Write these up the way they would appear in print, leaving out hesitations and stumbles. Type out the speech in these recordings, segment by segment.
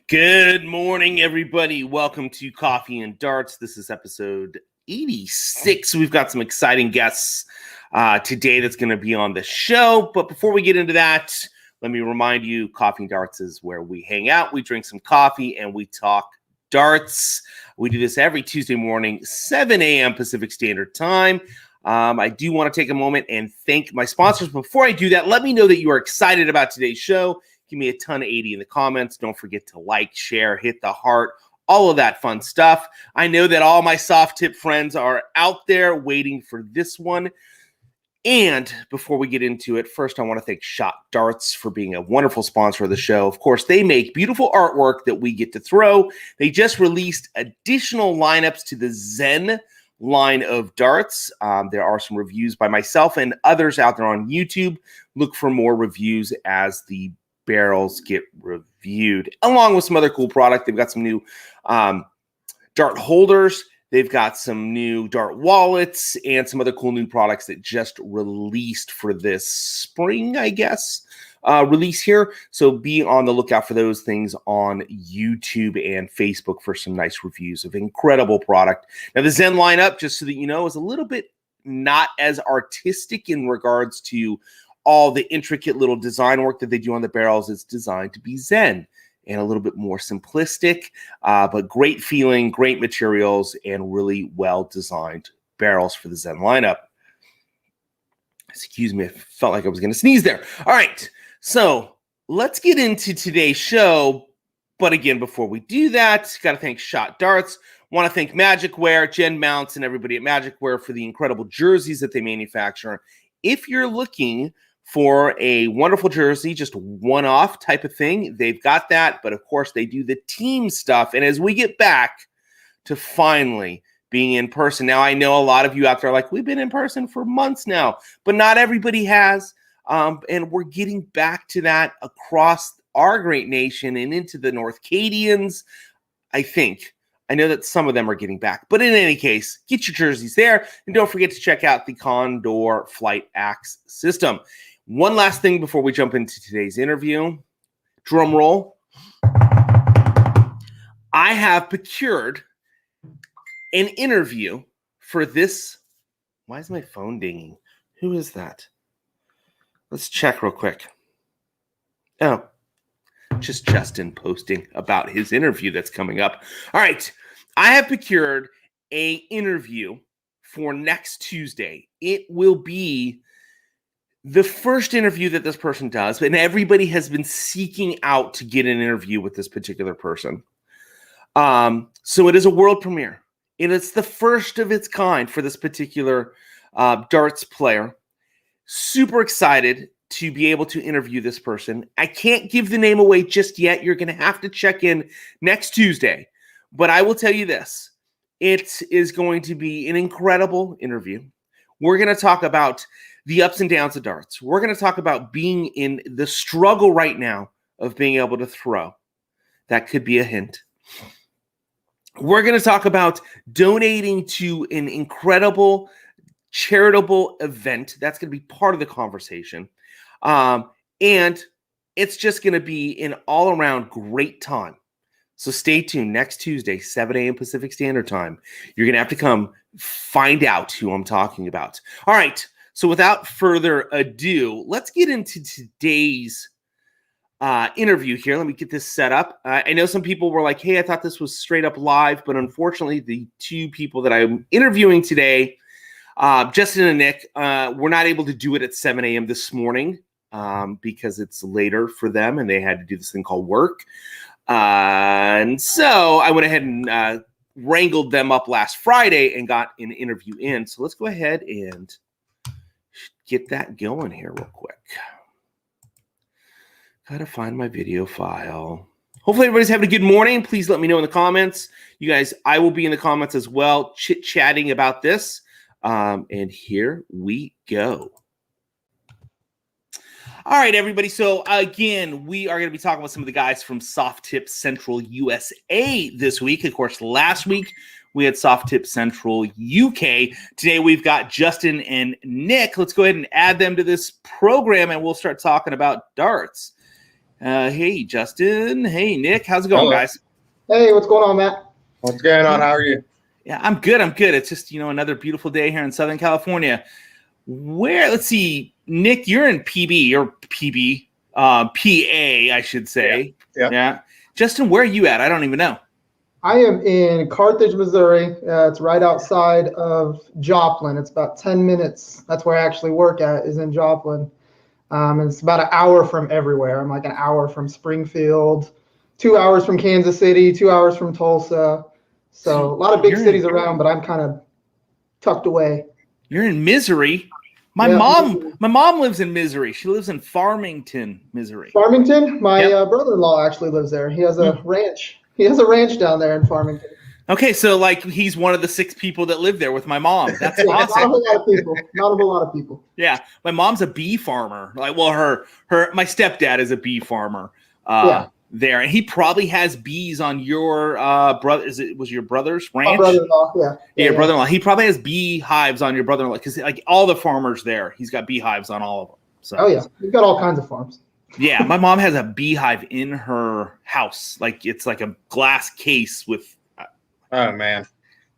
Good morning, everybody. Welcome to Coffee and Darts. This is episode 86. We've got some exciting guests today that's going to be on the show. But before we get into that, let me remind you, Coffee and Darts is where we hang out. We drink some coffee and we talk darts. We do this every Tuesday morning, 7 a.m. Pacific Standard Time. I do want to take a moment and thank my sponsors. Before I do that, let me know that you are excited about today's show. Give me a ton of 80 in the comments. Don't forget to like, share, hit the heart, all of that fun stuff. I know that all my soft tip friends are out there waiting for this one. And before we get into it, first I want to thank Shot Darts for being a wonderful sponsor of the show. Of course, they make beautiful artwork that we get to throw. They just released additional lineups to the Zen line of darts. There are some reviews by myself and others out there on YouTube. Look for more reviews as the barrels get reviewed, along with some other cool product. They've got some new dart holders. They've got some new dart wallets and some other cool new products that just released for this spring, I guess, release here. So be on the lookout for those things on YouTube and Facebook for some nice reviews of incredible product. Now, the Zen lineup, just so that you know, is a little bit not as artistic in regards to all the intricate little design work that they do on the barrels. Is designed to be Zen and a little bit more simplistic, but great feeling, great materials, and really well-designed barrels for the Zen lineup. Excuse me, I felt like I was going to sneeze there. All right, so let's get into today's show. But again, before we do that, got to thank Shot Darts. Want to thank Magicwear, Jen Mounts, and everybody at Magicwear for the incredible jerseys that they manufacture. If you're looking for a wonderful jersey, just one-off type of thing, they've got that. But of course, they do the team stuff. And as we get back to finally being in person, now I know a lot of you out there are like, we've been in person for months now, but not everybody has. And we're getting back to that across our great nation and into the Northcadians, I think. I know that some of them are getting back. But in any case, get your jerseys there. And don't forget to check out the Condor Flight Axe system. One last thing before we jump into today's interview. Drum roll. I have procured an interview for this. Why is my phone dinging? Who is that? Let's check real quick. Oh, just Justin posting about his interview that's coming up. All right. I have procured an interview for next Tuesday. It will be the first interview that this person does, and everybody has been seeking out to get an interview with this particular person. So it is a world premiere, and it's the first of its kind for this particular darts player. Super excited to be able to interview this person. I can't give the name away just yet. You're going to have to check in next Tuesday. But I will tell you this. It is going to be an incredible interview. We're going to talk about the ups and downs of darts. We're going to talk about being in the struggle right now of being able to throw. That could be a hint. We're going to talk about donating to an incredible charitable event. That's going to be part of the conversation. And it's just going to be an all-around great time. So stay tuned. Next Tuesday, 7 a.m. Pacific Standard Time. You're going to have to come find out who I'm talking about. All right. So without further ado, let's get into today's interview here. Let me get this set up. I know some people were like, hey, I thought this was straight up live. But unfortunately, the two people that I'm interviewing today, Justin and Nick, were not able to do it at 7 a.m. this morning because it's later for them and they had to do this thing called work. And so I went ahead and wrangled them up last Friday and got an interview in. So let's go ahead and get that going here real quick. Gotta find my video file. Hopefully everybody's having a good morning. Please let me know in the comments. You guys, I will be in the comments as well, chit-chatting about this. And here we go. All right, everybody. So again, we are going to be talking with some of the guys from Soft Tip Central USA this week. Of course, last week we had Soft Tip Central UK. Today we've got Justin and Nick. Let's go ahead and add them to this program and we'll start talking about darts. Hey, Justin. Hey, Nick. How's it going, guys? Hey, what's going on, Matt? What's going on? How are you? Yeah, I'm good. It's just, another beautiful day here in Southern California. Let's see, Nick, you're in PB or PB, PA, I should say. Yeah. Justin, where are you at? I don't even know. I am in Carthage, Missouri. It's right outside of Joplin. It's about 10 minutes. That's where I actually work at, is in Joplin. And it's about an hour from everywhere. I'm like an hour from Springfield, 2 hours from Kansas City, 2 hours from Tulsa. So a lot of big cities around, but I'm kind of tucked away. You're in Missouri. My mom lives in Missouri. She lives in Farmington, Missouri. Farmington? My brother-in-law actually lives there. He has a ranch. He has a ranch down there in Farmington. Okay, so he's one of the 6 people that live there with my mom. That's awesome. Not a whole lot of people. Not a whole lot of people. Yeah, my mom's a bee farmer. My stepdad is a bee farmer. There, and he probably has bees on your brother. Was your brother's ranch? My brother-in-law, yeah. Your brother-in-law. He probably has bee hives on your brother-in-law because all the farmers there, he's got beehives on all of them. So. Oh yeah, we've got all kinds of farms. Yeah, my mom has a beehive in her house. It's like a glass case with. Oh man,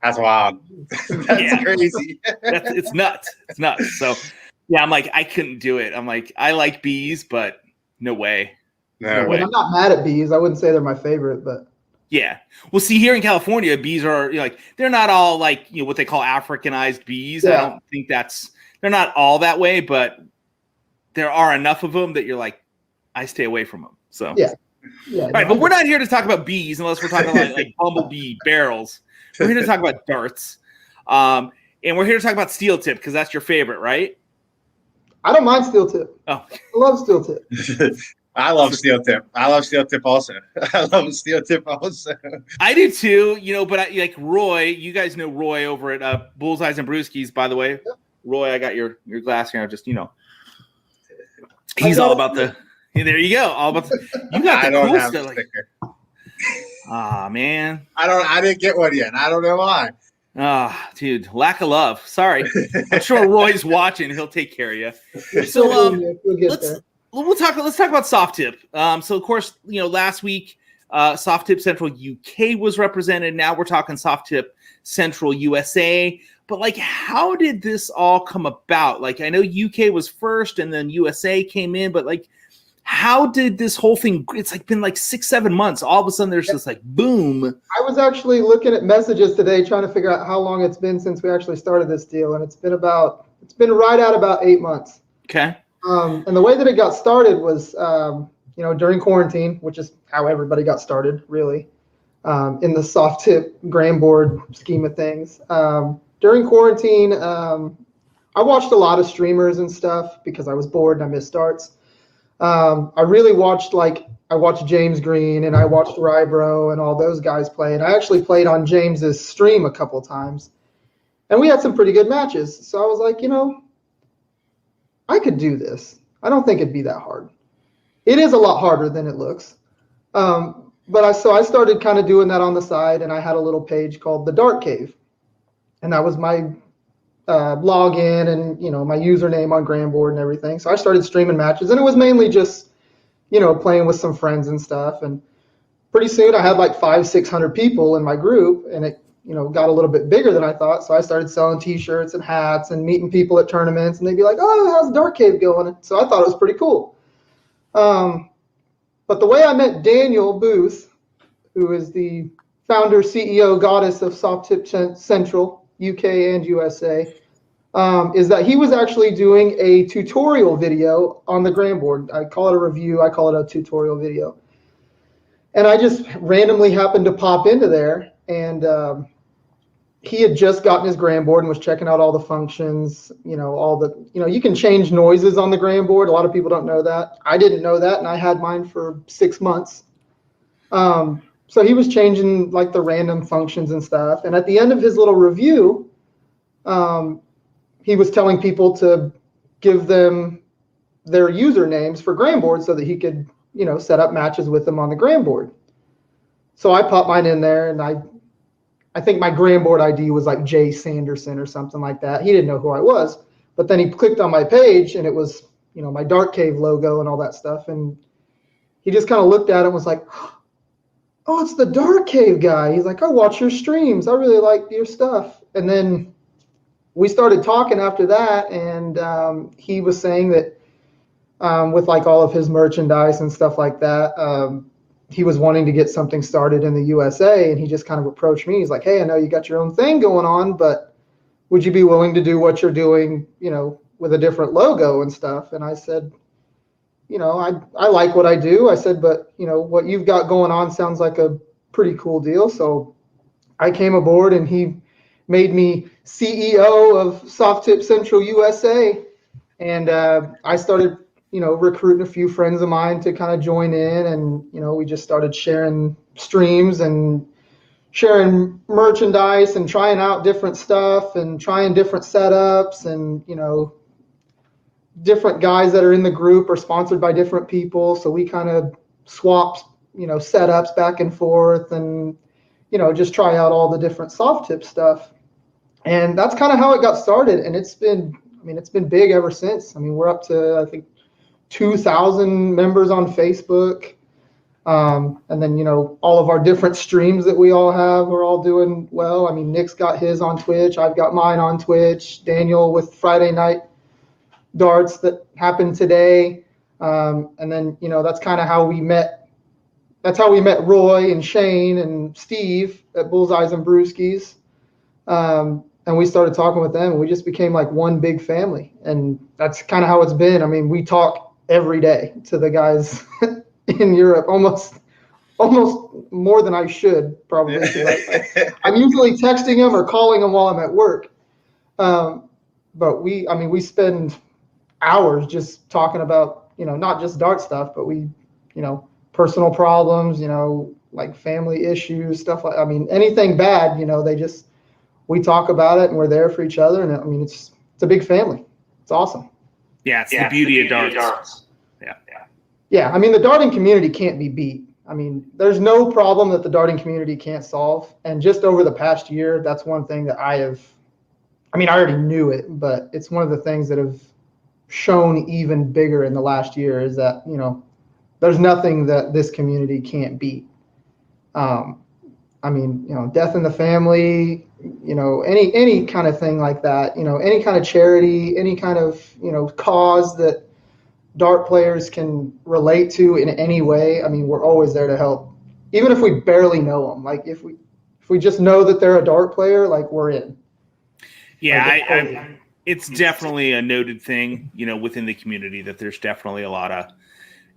that's wild. That's crazy. It's nuts. It's nuts. So yeah, I'm like, I couldn't do it. I'm like, I like bees, but no way. No way. I'm not mad at bees. I wouldn't say they're my favorite, but yeah. Well, see, here in California, bees are they're not all what they call Africanized bees. Yeah. I don't think they're not all that way, but there are enough of them that you're like, I stay away from them. So yeah. All right, but we're not here to talk about bees unless we're talking about bumblebee barrels. We're here to talk about darts, and we're here to talk about steel tip because that's your favorite, right? I don't mind steel tip. Oh, I love steel tip. I love steel tip. I love steel tip also. I love steel tip also. I do too, but Roy, you guys know Roy over at Bullseyes and Brewskis, by the way. Yep. Roy, I got your glass here. Just, he's all about the there you go. All about you got the cool stuff. Sticker. Man. I didn't get one yet. I don't know why. Dude, lack of love. Sorry. I'm sure Roy's watching. He'll take care of you. So let's talk about soft tip. So of course, last week Soft Tip Central UK was represented. Now we're talking Soft Tip Central USA. But how did this all come about? I know UK was first and then USA came in, but how did this whole thing, it's been 6-7 months. All of a sudden there's this boom. I was actually looking at messages today trying to figure out how long it's been since we actually started this deal. And it's been right at about 8 months. Okay. And the way that it got started was, during quarantine, which is how everybody got started, really, in the soft tip gram board scheme of things. During quarantine, I watched a lot of streamers and stuff because I was bored and I missed starts. I really watched I watched James Green and I watched Rybro and all those guys play. And I actually played on James's stream a couple times, and we had some pretty good matches. So I was like, I could do this. I don't think it'd be that hard. It is a lot harder than it looks. But I started kind of doing that on the side, and I had a little page called the Dart Cave, and that was my login and my username on Gramboard and everything. So I started streaming matches, and it was mainly just playing with some friends and stuff. And pretty soon I had 500-600 people in my group, and it got a little bit bigger than I thought. So I started selling T-shirts and hats and meeting people at tournaments, and they'd be like, "Oh, how's Dark Cave going?" So I thought it was pretty cool. But the way I met Daniel Booth, who is the founder, CEO, goddess of Soft Tip Central, UK and USA, is that he was actually doing a tutorial video on the Gramboard. I call it a review. I call it a tutorial video. And I just randomly happened to pop into there, and he had just gotten his Gramboard and was checking out all the functions, you can change noises on the Gramboard. A lot of people don't know that. I didn't know that, and I had mine for 6 months. So he was changing the random functions and stuff. And at the end of his little review, he was telling people to give them their usernames for Gramboard so that he could, set up matches with them on the Gramboard. So I popped mine in there, and I think my Gramboard ID was Jay Sanderson or something like that. He didn't know who I was, but then he clicked on my page, and it was, my Dark Cave logo and all that stuff. And he just kind of looked at it and was like, "Oh, it's the Dark Cave guy." He's like, "I watch your streams. I really like your stuff." And then we started talking after that, and he was saying that with like all of his merchandise and stuff like that, he was wanting to get something started in the USA, and he just kind of approached me. He's like, "Hey, I know you got your own thing going on, but would you be willing to do what you're doing, with a different logo and stuff?" And I said, I like what I do. I said, but what you've got going on sounds like a pretty cool deal. So I came aboard, and he made me CEO of Soft Tip Central USA. And I started, recruiting a few friends of mine to kind of join in. And, we just started sharing streams and sharing merchandise and trying out different stuff and trying different setups. And, different guys that are in the group are sponsored by different people. So we kind of swapped, setups back and forth and, just try out all the different soft tip stuff. And that's kind of how it got started. And it's been big ever since. I mean, we're up to, I think, 2,000 members on Facebook. And then, all of our different streams that we all have are all doing well. I mean, Nick's got his on Twitch. I've got mine on Twitch. Daniel with Friday Night Darts that happened today. And then, that's kind of how we met. That's how we met Roy and Shane and Steve at Bullseyes and Brewskis. And we started talking with them, and we just became like one big family. And that's kind of how it's been. I mean, we talk every day to the guys in Europe, almost more than I should probably. I'm usually texting them or calling them while I'm at work. But we spend hours just talking about, not just dart stuff, but we, personal problems, like family issues, stuff like, anything bad, we talk about it, and we're there for each other. And it's a big family. It's awesome. Yeah, it's the beauty of darts. Yeah, the darting community can't be beat. There's no problem that the darting community can't solve. And just over the past year, that's one thing that I already knew it, but it's one of the things that have shown even bigger in the last year is that, there's nothing that this community can't beat. Death in the family, any kind of thing like that, any kind of charity, any kind of, cause that dart players can relate to in any way. We're always there to help, even if we barely know them. Like if we just know that they're a dart player, like we're in. Yeah, it's definitely a noted thing, within the community that there's definitely a lot of,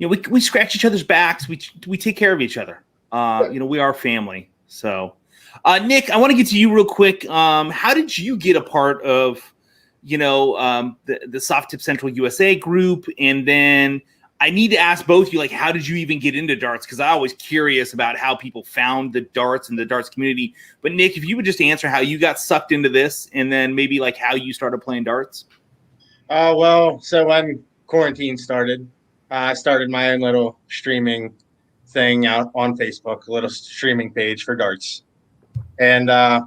we scratch each other's backs. We take care of each other. We are family. So, Nick, I want to get to you real quick. How did you get a part of, the Soft Tip Central USA group? And then I need to ask both of you, like, how did you even get into darts? Because I'm always curious about how people found the darts and the darts community. But Nick, if you would just answer how you got sucked into this, and then maybe like how you started playing darts. So when quarantine started, I started my own little streaming thing out on Facebook, a little streaming page for darts. And, I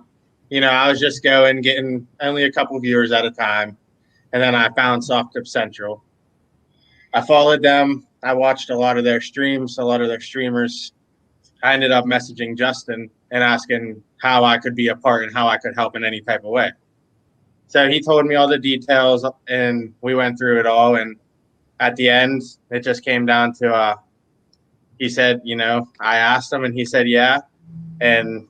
was just getting only a couple viewers at a time. And then I found Soft Tip Central. I followed them. I watched a lot of their streams, a lot of their streamers. I ended up messaging Justin and asking how I could be a part and how I could help in any type of way. So he told me all the details, and we went through it all. And at the end, it just came down to, he said, I asked him, and he said, yeah. And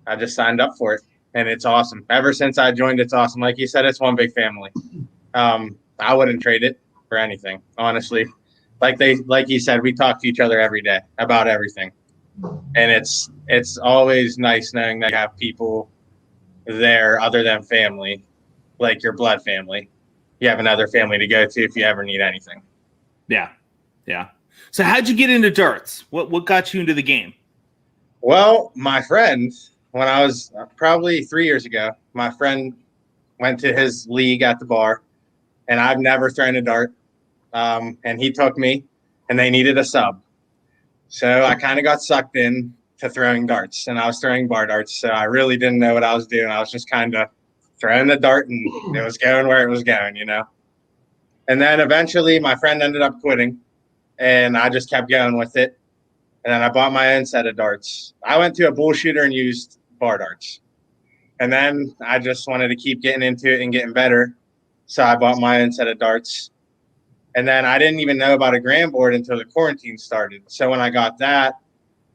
I just signed up for it. And it's awesome. Ever since I joined, it's awesome. Like you said, it's one big family. I wouldn't trade it for anything, honestly. Like you said, we talk to each other every day about everything. And it's always nice knowing that you have people there other than family, like your blood family. You have another family to go to if you ever need anything. Yeah. So how'd you get into darts? What got you into the game? Well, my friend, when I was probably 3 years ago, my friend went to his league at the bar, and I've never thrown a dart. And he took me, and they needed a sub. So I kind of got sucked in to throwing darts, and I was throwing bar darts. So I really didn't know what I was doing. I was just kind of throwing the dart, and it was going where it was going, And then eventually my friend ended up quitting, and I just kept going with it. And then I bought my own set of darts. I went to a bull shooter and used bar darts. And then I just wanted to keep getting into it and getting better. So I bought my own set of darts. And then I didn't even know about a gram board until the quarantine started. So when I got that,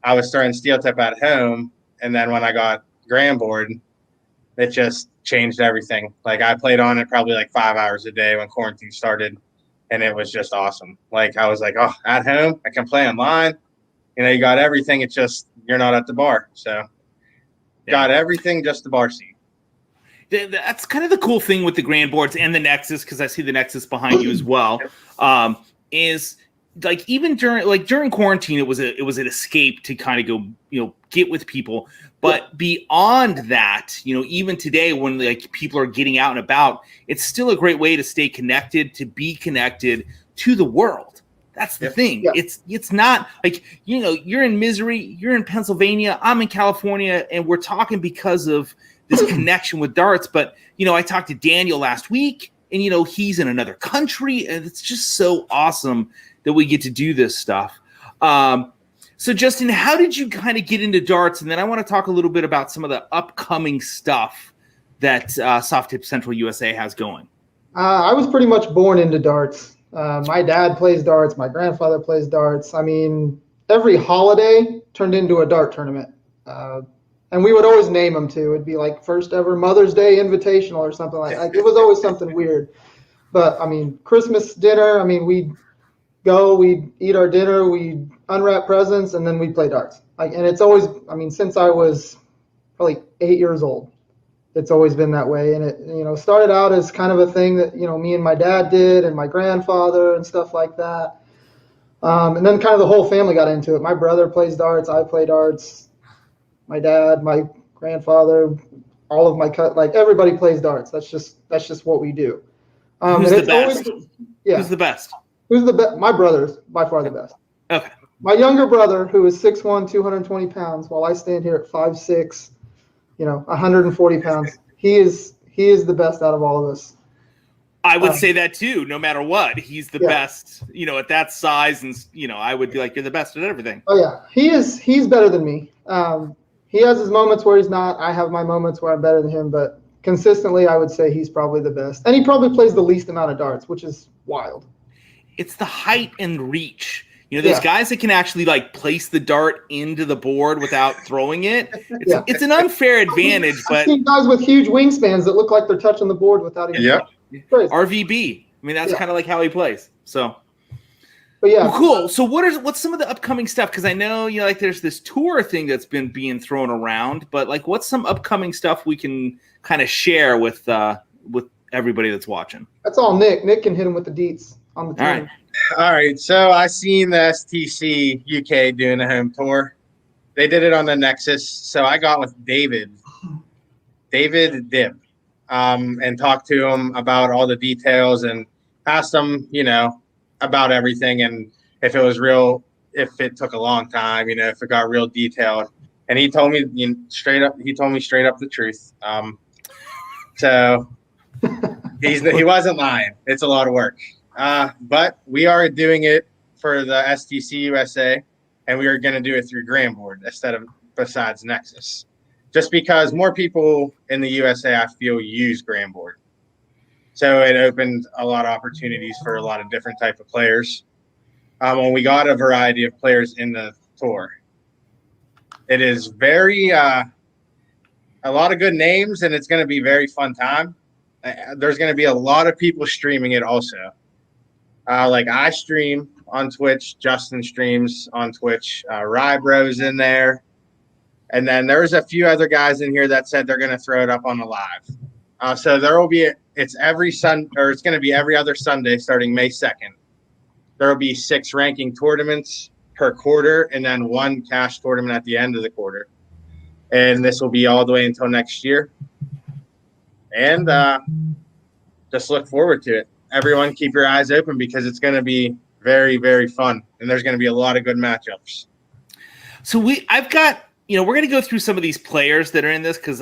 I was throwing steel tip at home. And then when I got gram board, it just changed everything. Like I played on it probably like 5 hours a day when quarantine started. And it was just awesome. Like I was like, oh, at home, I can play online. You know, you got everything. It's just you're not at the bar. So got everything, just the bar seat. That's kind of the cool thing with the grand boards and the Nexus, because I see the Nexus behind you as well. Is like even during quarantine, it was an escape to kind of go get with people. But beyond that, even today when like people are getting out and about, it's still a great way to stay connected, to be connected to the world. That's the thing. Yeah. It's not like, you're in Missouri, you're in Pennsylvania, I'm in California, and we're talking because of this connection with darts. But, I talked to Daniel last week, and, he's in another country, and it's just so awesome that we get to do this stuff. So, Justin, how did you kind of get into darts? And then I want to talk a little bit about some of the upcoming stuff that Soft Tip Central USA has going. I was pretty much born into darts. My dad plays darts. My grandfather plays darts. I mean, every holiday turned into a dart tournament. And we would always name them too. It'd be like first ever Mother's Day Invitational or something like that. It was always something weird. But, I mean, Christmas dinner, we'd go, we'd eat our dinner, we'd unwrap presents, and then we'd play darts. And it's always, since I was probably 8 years old, it's always been that way. And it, started out as kind of a thing that, me and my dad did and my grandfather and stuff like that. And then kind of the whole family got into it. My brother plays darts. I play darts. My dad, my grandfather, all of my everybody plays darts. That's just what we do. Who's the best? Who's the best? Who's the best? My brother's by far the best. Okay. My younger brother, who is 6'1", 220 pounds, while I stand here at 5'6", 140 pounds. He is the best out of all of us. I would say that too. No matter what, he's the best. At that size, and I would be like, you're the best at everything. Oh yeah, he's better than me. He has his moments where he's not. I have my moments where I'm better than him, but consistently, I would say he's probably the best. And he probably plays the least amount of darts, which is wild. It's the height and reach. Those guys that can actually place the dart into the board without throwing it. It's an unfair advantage. But I've seen guys with huge wingspans that look like they're touching the board without even. Yeah. RVB. That's kind of like how he plays. So. But yeah. Well, cool. So what's some of the upcoming stuff? Because I know there's this tour thing that's been being thrown around, but what's some upcoming stuff we can kind of share with everybody that's watching? That's all Nick. Nick can hit him with the deets on the team. All right. So I seen the STC UK doing a home tour. They did it on the Nexus. So I got with David Dibb, and talked to him about all the details and asked him, about everything, and if it was real, if it took a long time, if it got real detailed. And he told me straight up the truth. So he wasn't lying. It's a lot of work. But we are doing it for the STCUS, and we are going to do it through Grandboard besides Nexus, just because more people in the USA, I feel, use Grandboard. So it opened a lot of opportunities for a lot of different type of players. When we got a variety of players in the tour, it is very a lot of good names, and it's going to be very fun time. There's going to be a lot of people streaming it also. I stream on Twitch, Justin streams on Twitch, Rybro's in there. And then there's a few other guys in here that said they're going to throw it up on the live. So there will be, it's going to be every other Sunday starting May 2nd. There will be 6 ranking tournaments per quarter and then 1 cash tournament at the end of the quarter. And this will be all the way until next year. And just look forward to it. Everyone keep your eyes open because it's going to be very, very fun. And there's going to be a lot of good matchups. So I've got, we're going to go through some of these players that are in this because,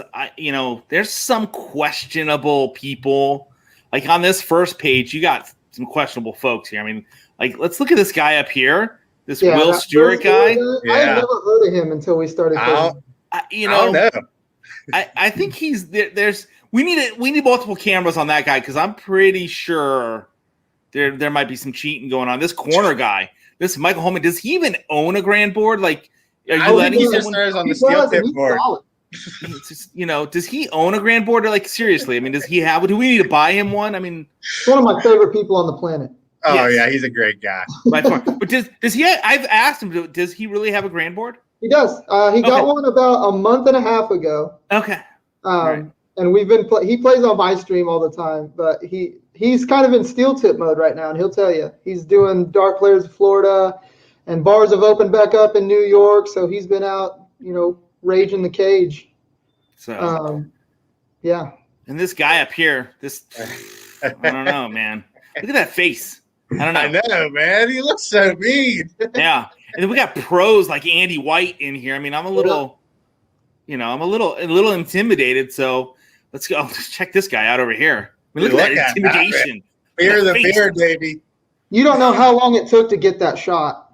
there's some questionable people. Like on this first page, you got some questionable folks here. Like, let's look at this guy up here. This Yeah, Will that Stewart guy. I had never heard of him until we started. I don't know. I think he's there's we need multiple cameras on that guy because I'm pretty sure there might be some cheating going on. This corner guy, this Michael Holman, does he even own a grand board? Like, are you letting he someone? just throws on the steel tip board. Does he own a grand board? Or like, seriously, I mean, does he have? Do we need to buy him one? I mean, he's one of my favorite people on the planet. Oh yes. yeah, he's a great guy. By far. But does he? I've asked him. Does he really have a grand board? He does. He got one about a month and a half ago. Okay. Right. And we've been he plays on my stream all the time, but he's kind of in steel tip mode right now, and he'll tell you he's doing Dark Players of Florida, and bars have opened back up in New York, so he's been out, raging the cage. So yeah. And this guy up here, I don't know, man. Look at that face. I don't know. I know, man. He looks so mean. Yeah. And then we got pros like Andy White in here. I mean, I'm a little, I'm a little intimidated. So let's go. Let's check this guy out over here. I mean, look at that intimidation. Fear the beard, baby. You don't know how long it took to get that shot.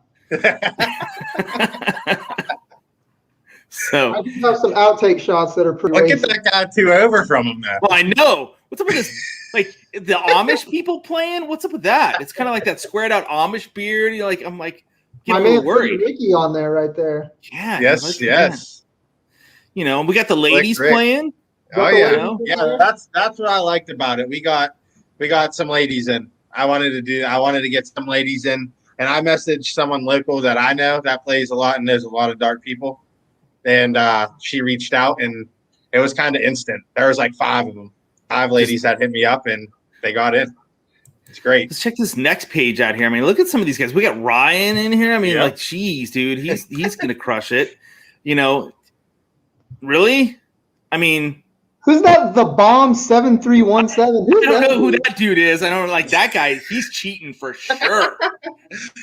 So I do have some outtake shots that are pretty. Look at that guy 2 over from him now. Well, I know. What's up with this? Like the Amish people playing? What's up with that? It's kind of like that squared out Amish beard. I'm like, my getting a little man worried. Ricky on there right there. Yeah. Yes. And we got the ladies playing. Oh yeah, yeah. That's what I liked about it. We got some ladies in. I wanted to get some ladies in, and I messaged someone local that I know that plays a lot and knows a lot of dark people, and she reached out, and it was kind of instant. There was like 5 of them, 5 ladies that hit me up, and they got in. It's great. Let's check this next page out here. I mean, look at some of these guys. We got Ryan in here. I mean, like, geez, dude, he's gonna crush it. Really? I mean, who's that? The Bomb 7317. I don't know who that dude is. I don't like that guy. He's cheating for sure.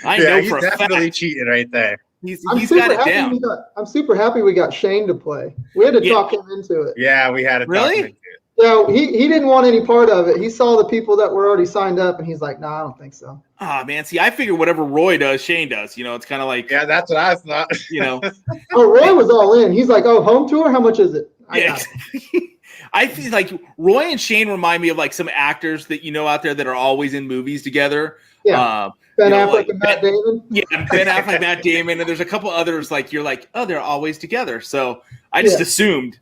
I know he's for a definitely fact. cheating right there. He's got it down. I'm super happy we got Shane to play. We had to talk him into it. Yeah, we had to talk him into it. Yeah, he didn't want any part of it. He saw the people that were already signed up, and he's like, "No, I don't think so." Oh man, see, I figure whatever Roy does, Shane does. It's kind of like that's what I thought. Oh, Roy was all in. He's like, "Oh, home tour? How much is it?" I feel like Roy and Shane remind me of like some actors that out there that are always in movies together. Yeah, Ben Affleck and Matt Damon. Yeah, Ben Affleck, Matt Damon, and there's a couple others like you're like, oh, they're always together. So I just assumed,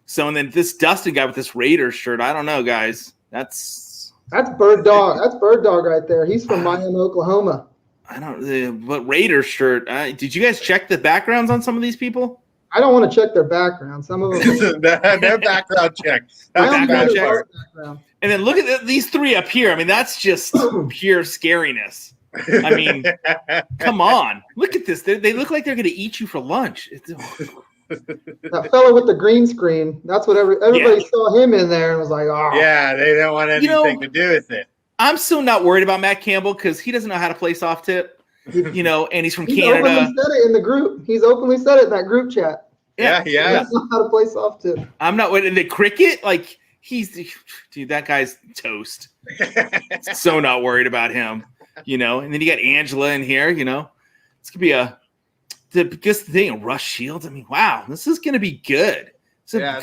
So and then this Dustin guy with this Raiders shirt, I don't know, guys. That's Bird Dog. That's Bird Dog right there. He's from Miami, Oklahoma. I don't. But Raiders shirt. Did you guys check the backgrounds on some of these people? I don't want to check their background. Some of them. No background check. Background check. And then look at these 3 up here. I mean, that's just pure scariness. I mean, come on. Look at this. They look like they're going to eat you for lunch. That fellow with the green screen. That's what everybody saw him in there and was like, oh. Yeah, they don't want anything to do with it. I'm still not worried about Matt Campbell because he doesn't know how to play soft tip. And he's from Canada. Openly said it in the group. He's openly said it in that group chat. Yeah. He doesn't know how to play soft tip. I'm not waiting. The cricket, like dude, that guy's toast. So not worried about him, And then you got Angela in here, It's gonna be the biggest thing. Rush Shields. I mean, wow, this is gonna be good. It's gonna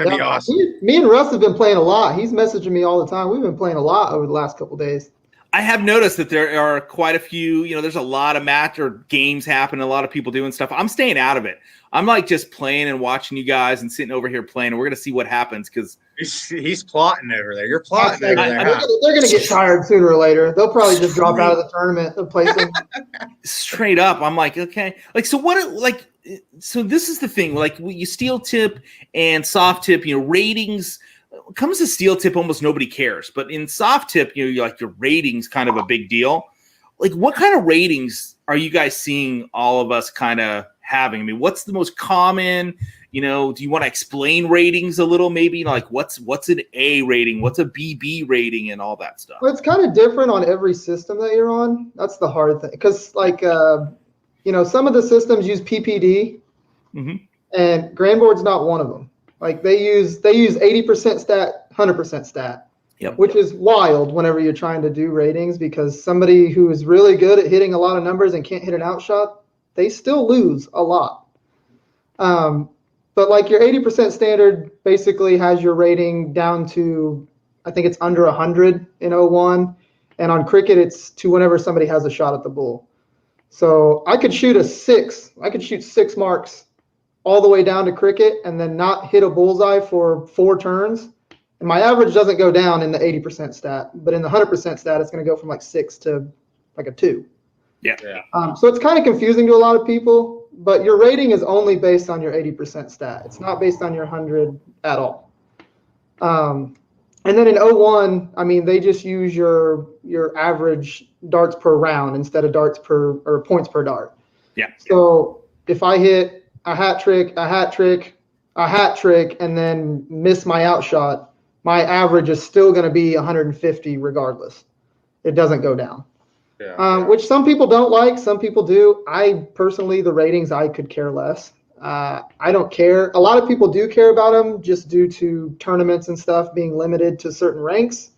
be awesome. Me and Russ have been playing a lot. He's messaging me all the time. We've been playing a lot over the last couple of days. I have noticed that there are quite a few, there's a lot of match or games happening, a lot of people doing stuff. I'm staying out of it. I'm like just playing and watching you guys and sitting over here playing, and we're going to see what happens because he's plotting over there. You're plotting over there. They're going to get tired sooner or later. They'll probably just drop out of the tournament and play some. Straight up. I'm like, okay. So this is the thing. Like, you steel tip and soft tip, ratings. When it comes to steel tip, almost nobody cares. But in soft tip, your ratings kind of a big deal. Like, what kind of ratings are you guys seeing all of us kind of having? I mean, what's the most common? Do you want to explain ratings a little? Maybe like what's an A rating, what's a BB rating, and all that stuff. Well, it's kind of different on every system that you're on. That's the hard thing, because some of the systems use PPD, and Grandboard's not one of them. Like they use 80% stat, 100% stat. Yep. which is wild whenever you're trying to do ratings, because somebody who is really good at hitting a lot of numbers and can't hit an outshot, they still lose a lot. But like your 80% standard basically has your rating down to, I think it's under 100 in 01. And on cricket, it's to whenever somebody has a shot at the bull. So I could shoot a 6. I could shoot 6 marks all the way down to cricket and then not hit a bullseye for 4 turns. And my average doesn't go down in the 80% stat, but in the 100% stat, it's going to go from like 6 to like a 2. Yeah. So it's kind of confusing to a lot of people, but your rating is only based on your 80% stat. It's not based on your 100 at all. And then in 01, I mean, they just use your average darts per round instead of darts per or points per dart. Yeah. So if I hit a hat trick, and then miss my outshot, my average is still going to be 150 regardless. It doesn't go down. Yeah. Which some people don't like, some people do. I personally, the ratings, I could care less. I don't care. A lot of people do care about them just due to tournaments and stuff being limited to certain ranks.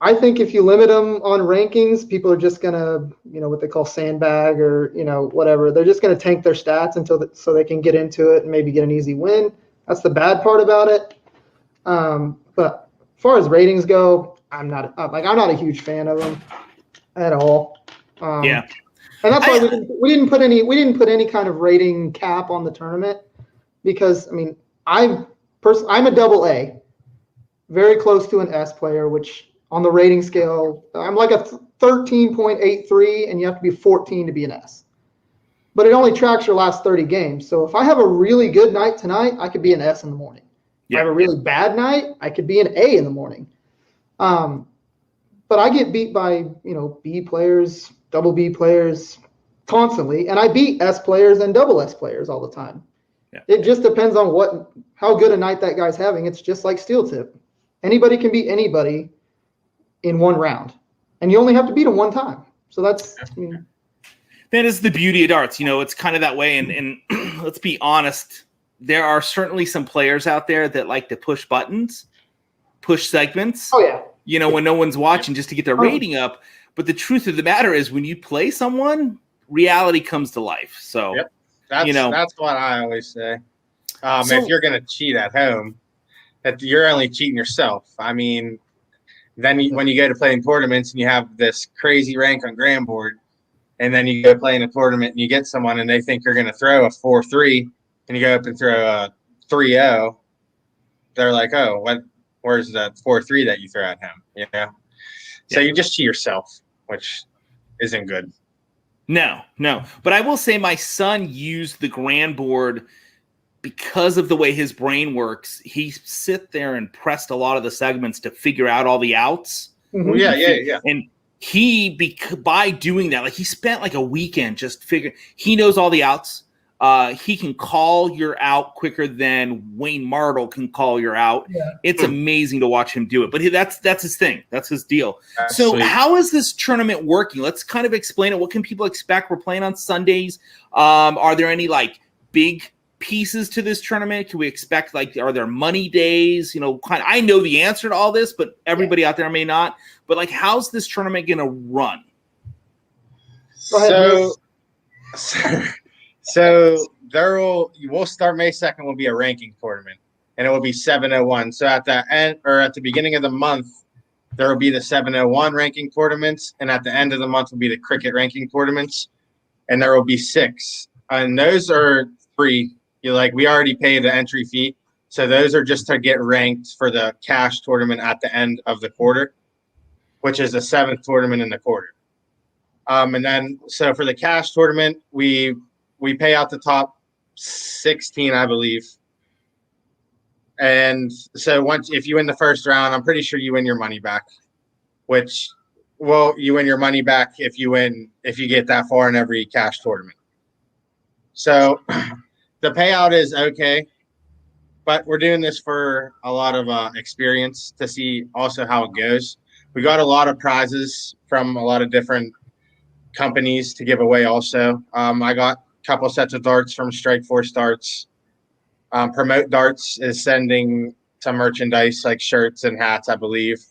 I think if you limit them on rankings, people are just going to, what they call sandbag or, whatever. They're just going to tank their stats so they can get into it and maybe get an easy win. That's the bad part about it. But as far as ratings go, I'm not a huge fan of them at all. Yeah. And that's why we didn't put any kind of rating cap on the tournament, because I mean I'm a double A, very close to an S player, which on the rating scale I'm like a 13.83, and you have to be 14 to be an S. But it only tracks your last 30 games. So if I have a really good night tonight, I could be an S in the morning. If I have a really bad night, I could be an A in the morning. But I get beat by B players, double B players constantly, and I beat S players and double S players all the time. Yeah. It just depends on how good a night that guy's having. It's just like steel tip. Anybody can beat anybody in one round, and you only have to beat them one time. So that's that is the beauty of darts. It's kind of that way. And let's be honest, there are certainly some players out there that like to push buttons, push segments. Oh yeah. When no one's watching, just to get their rating up. But the truth of the matter is, when you play someone, reality comes to life. So, yep. That's what I always say. If you're going to cheat at home, that you're only cheating yourself. I mean, then when you go to play in tournaments and you have this crazy rank on Grand Board, and then you go play in a tournament and you get someone and they think you're going to throw a 4-3, and you go up and throw a 3-0, they're like, oh, what? Where's the 4-3 that you throw at him? So you just cheat yourself, which isn't good. No. But I will say my son used the Grand Board because of the way his brain works. He sit there and pressed a lot of the segments to figure out all the outs. Mm-hmm. Yeah. And by doing that, like he spent like a weekend just figuring. He knows all the outs. He can call your out quicker than Wayne Martle can call your out. Yeah. It's amazing to watch him do it. But that's his thing. That's his deal. That's so sweet. How is this tournament working? Let's kind of explain it. What can people expect? We're playing on Sundays. Are there any like big pieces to this tournament? Can we expect are there money days? I know the answer to all this, but everybody out there may not. But how's this tournament going to run? Go ahead, So we'll start May 2nd will be a ranking tournament, and it will be 701. So at the end or at the beginning of the month, there will be the 701 ranking tournaments, and at the end of the month will be the cricket ranking tournaments, and there will be 6. And those are free. We already pay the entry fee, so those are just to get ranked for the cash tournament at the end of the quarter, which is the 7th tournament in the quarter. And then so for the cash tournament, we pay out the top 16, I believe. And so if you win the first round, I'm pretty sure you win your money back, you win your money back if you get that far in every cash tournament. So the payout is okay, but we're doing this for a lot of experience to see also how it goes. We got a lot of prizes from a lot of different companies to give away also. I got couple sets of darts from Strike Force Darts. Promote Darts is sending some merchandise like shirts and hats, I believe.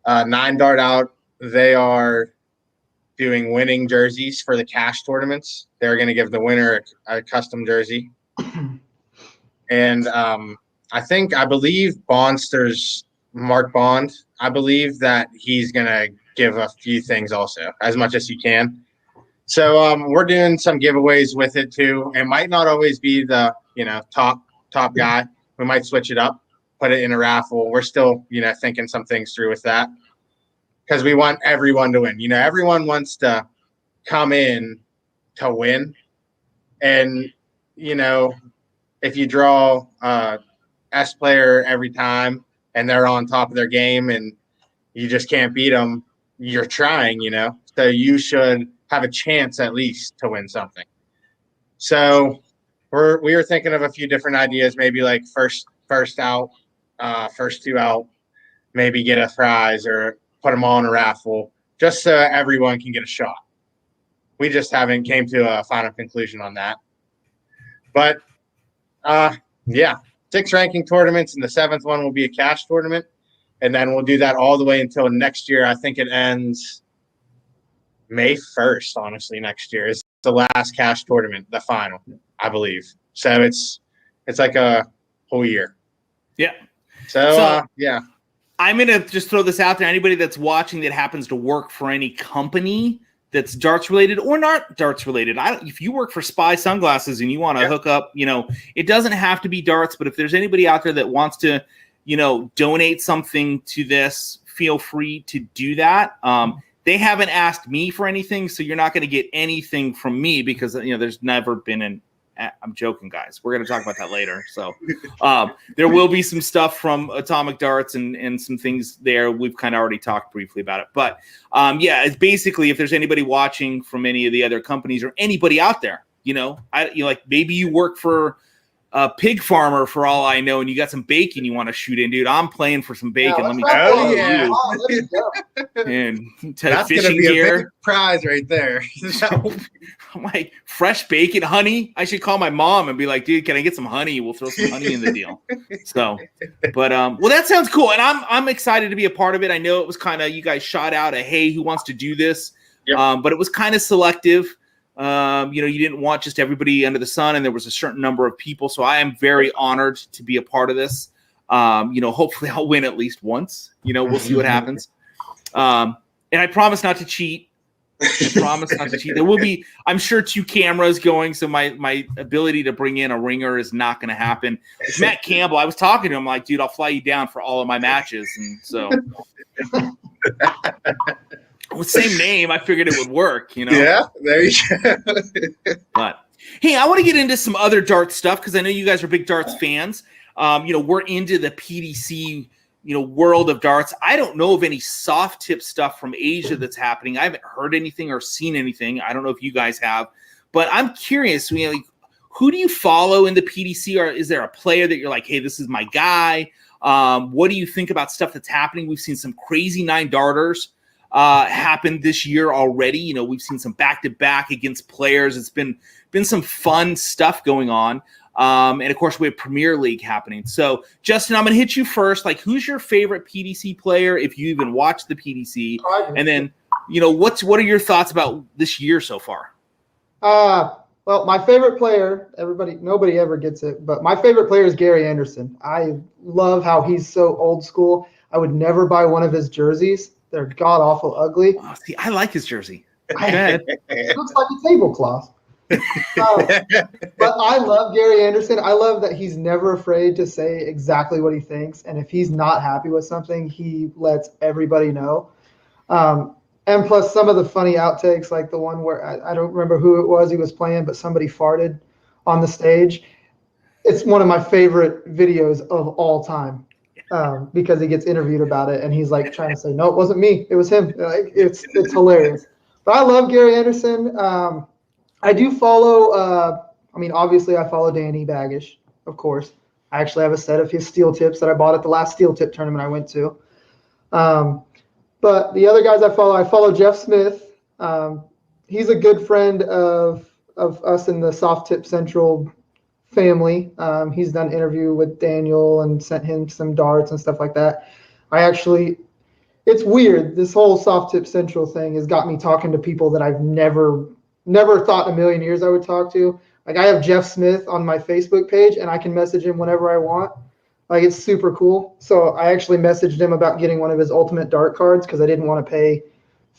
9 Dart Out, they are doing winning jerseys for the cash tournaments. They're going to give the winner a custom jersey. And I believe Bondster's Mark Bond, I believe that he's going to give a few things also, as much as he can. So we're doing some giveaways with it too. It might not always be the, top guy. We might switch it up, put it in a raffle. We're still, thinking some things through with that, because we want everyone to win. Everyone wants to come in to win. And, if you draw S player every time and they're on top of their game and you just can't beat them, you're trying, so you should have a chance at least to win something. So we were thinking of a few different ideas, maybe like first out, first 2 out, maybe get a prize or put them all in a raffle, just so everyone can get a shot. We just haven't came to a final conclusion on that. But 6 ranking tournaments, and the 7th one will be a cash tournament. And then we'll do that all the way until next year. I think it ends May 1st, honestly, next year is the last cash tournament, the final, I believe. So it's like a whole year. Yeah. So yeah. I'm going to just throw this out there. Anybody that's watching that happens to work for any company that's darts related or not darts related. If you work for Spy Sunglasses and you want to hook up, it doesn't have to be darts, but if there's anybody out there that wants to, donate something to this, feel free to do that. They haven't asked me for anything, so you're not going to get anything from me because, there's never been I'm joking, guys. We're going to talk about that later. So there will be some stuff from Atomic Darts and some things there. We've kind of already talked briefly about it. But, it's basically if there's anybody watching from any of the other companies or anybody out there, like maybe you work for a pig farmer for all I know and you got some bacon you want to shoot in, dude. I'm playing for some bacon. Let me tell you. And that's fishing gonna be gear. A big prize right there. I'm like, fresh bacon, honey. I should call my mom and be like, dude, can I get some honey? We'll throw some honey in the deal. So, but that sounds cool, and I'm excited to be a part of it. I know it was kind of you guys shot out a hey, who wants to do this? Yep. But it was kind of selective. You didn't want just everybody under the sun, and there was a certain number of people. So I am very honored to be a part of this. Hopefully I'll win at least once. We'll see what happens. And I promise not to cheat. There will be, I'm sure, 2 cameras going, so my ability to bring in a ringer is not going to happen. It's Matt Campbell. I was talking to him like, dude, I'll fly you down for all of my matches, and so with same name, I figured it would work. Yeah, there you go. But hey, I want to get into some other darts stuff because I know you guys are big darts fans. We're into the PDC. World of darts. I don't know of any soft tip stuff from Asia that's happening. I haven't heard anything or seen anything. I don't know if you guys have, but I'm curious. Who do you follow in the PDC, or is there a player that you're like, hey, this is my guy? What do you think about stuff that's happening? We've seen some crazy 9 darters happen this year already. We've seen some back-to-back against players. It's been some fun stuff going on. And of course, we have Premier League happening. So, Justin, I'm going to hit you first. Like, who's your favorite PDC player, if you even watch the PDC? And then, what are your thoughts about this year so far? Well, my favorite player, nobody ever gets it, but my favorite player is Gary Anderson. I love how he's so old school. I would never buy one of his jerseys. They're god awful ugly. Oh, see, I like his jersey. It looks like a tablecloth. But I love Gary Anderson. I love that he's never afraid to say exactly what he thinks, and if he's not happy with something, he lets everybody know. And plus some of the funny outtakes, like the one where I don't remember who it was he was playing, but somebody farted on the stage. It's one of my favorite videos of all time, because he gets interviewed about it and he's like trying to say, no, it wasn't me, it was him. Like, it's hilarious. But I love Gary Anderson. I do follow, obviously I follow Danny Baggish, of course. I actually have a set of his steel tips that I bought at the last steel tip tournament I went to. But the other guys I follow Jeff Smith. He's a good friend of us in the Soft Tip Central family. He's done interview with Daniel and sent him some darts and stuff like that. It's weird. This whole Soft Tip Central thing has got me talking to people that I've never thought in a million years I would talk to. Like I have Jeff Smith on my Facebook page and I can message him whenever I want. Like it's super cool. So I actually messaged him about getting one of his Ultimate Dart cards because I didn't want to pay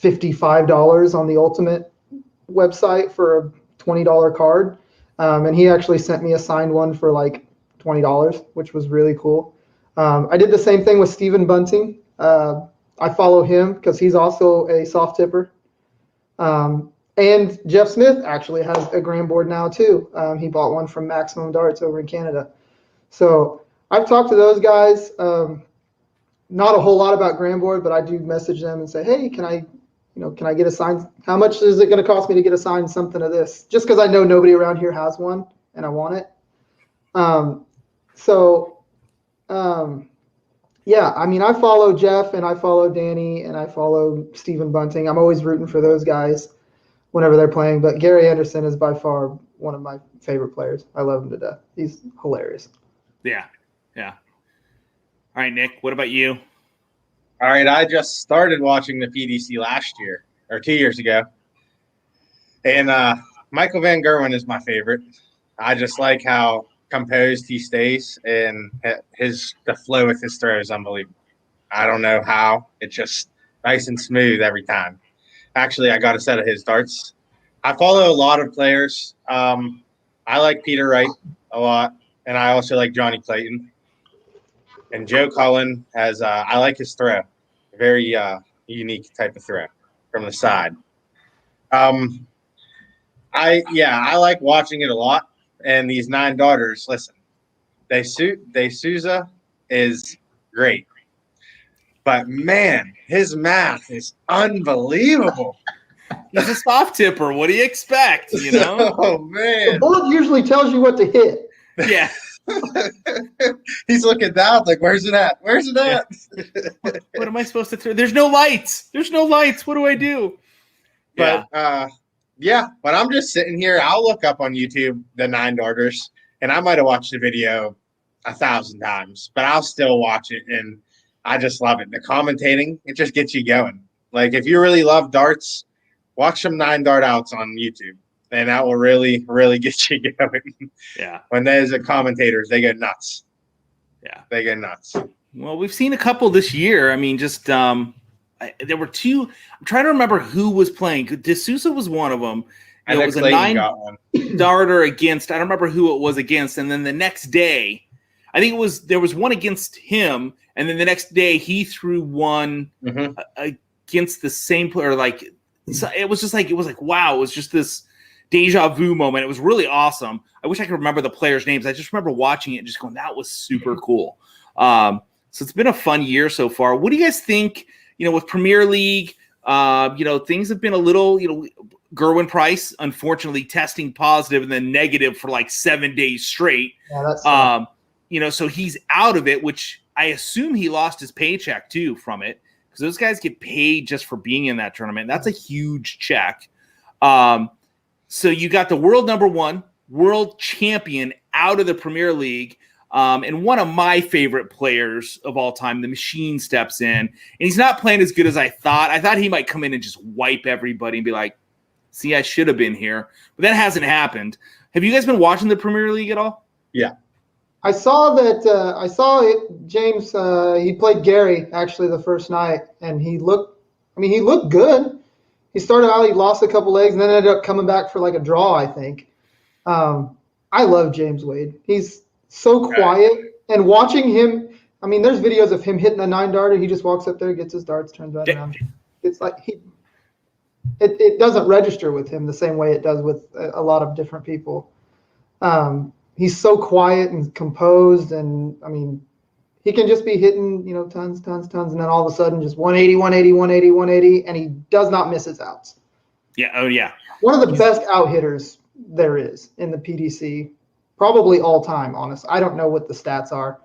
$55 on the Ultimate website for a $20 card. And he actually sent me a signed one for like $20, which was really cool. I did the same thing with Stephen Bunting. I follow him because he's also a soft tipper. And Jeff Smith actually has a gram board now too. He bought one from Maximum Darts over in Canada. So I've talked to those guys. Not a whole lot about gram board, but I do message them and say, hey, can I get a signed? How much is it going to cost me to get a signed something of this? Just because I know nobody around here has one and I want it. Yeah, I mean, I follow Jeff and I follow Danny and I follow Stephen Bunting. I'm always rooting for those guys whenever they're playing. But Gary Anderson is by far one of my favorite players. I love him to death. He's hilarious. Yeah. All right, Nick, what about you? All right, I just started watching the PDC last year or 2 years ago. And Michael Van Gerwen is my favorite. I just like how composed he stays, and the flow with his throw is unbelievable. I don't know how. It's just nice and smooth every time. Actually, I got a set of his darts. I follow a lot of players. I like Peter Wright a lot, and I also like Johnny Clayton. And Joe Cullen has I like his throw. Very unique type of throw from the side. I like watching it a lot. And these 9 daughters, listen, Souza is great. But man, his math is unbelievable. He's a soft tipper. What do you expect? You know? Oh man. The board usually tells you what to hit. Yeah. He's looking down like, where's it at? Where's it at? What am I supposed to throw? There's no lights. What do I do? But but I'm just sitting here. I'll look up on YouTube the 9 darters, and I might have watched the video 1,000 times, but I'll still watch it, and I just love it. The commentating, it just gets you going. Like if you really love darts, watch some 9 dart outs on YouTube, and that will really, really get you going. Yeah. When there's a commentators, they go nuts. Yeah. They go nuts. Well, we've seen a couple this year. I mean, just there were 2. I'm trying to remember who was playing. D'Souza was one of them. And it was a 9 darter against. I don't remember who it was against. And then the next day, I think there was one against him. And then the next day, he threw one against the same player. Like it was like wow. It was just this deja vu moment. It was really awesome. I wish I could remember the players' names. I just remember watching it and just going, that was super cool. So it's been a fun year so far. What do you guys think? With Premier League, things have been a little, Gerwin Price, unfortunately, testing positive and then negative for like 7 days straight. Yeah, that's so he's out of it, which I assume he lost his paycheck too from it, because those guys get paid just for being in that tournament. That's a huge check. So you got the world number 1, world champion out of the Premier League. And one of my favorite players of all time, the Machine, steps in, and he's not playing as good as I thought. I thought he might come in and just wipe everybody and be like, see, I should have been here. But that hasn't happened. Have you guys been watching the Premier League at all? Yeah. I saw that. I saw it. James, he played Gary actually the first night, and he looked good. He started out, he lost a couple legs, and then ended up coming back for like a draw, I think. I love James Wade. He's so quiet, and watching him, I mean, there's videos of him hitting a 9 darter. He just walks up there, gets his darts, turns right around. It's like it doesn't register with him the same way it does with a lot of different people. He's so quiet and composed, and I mean, he can just be hitting, tons, and then all of a sudden just 180, 180, 180, 180, and he does not miss his outs. Yeah. Oh, yeah. One of the best out hitters there is in the PDC. Probably all time, honest. I don't know what the stats are,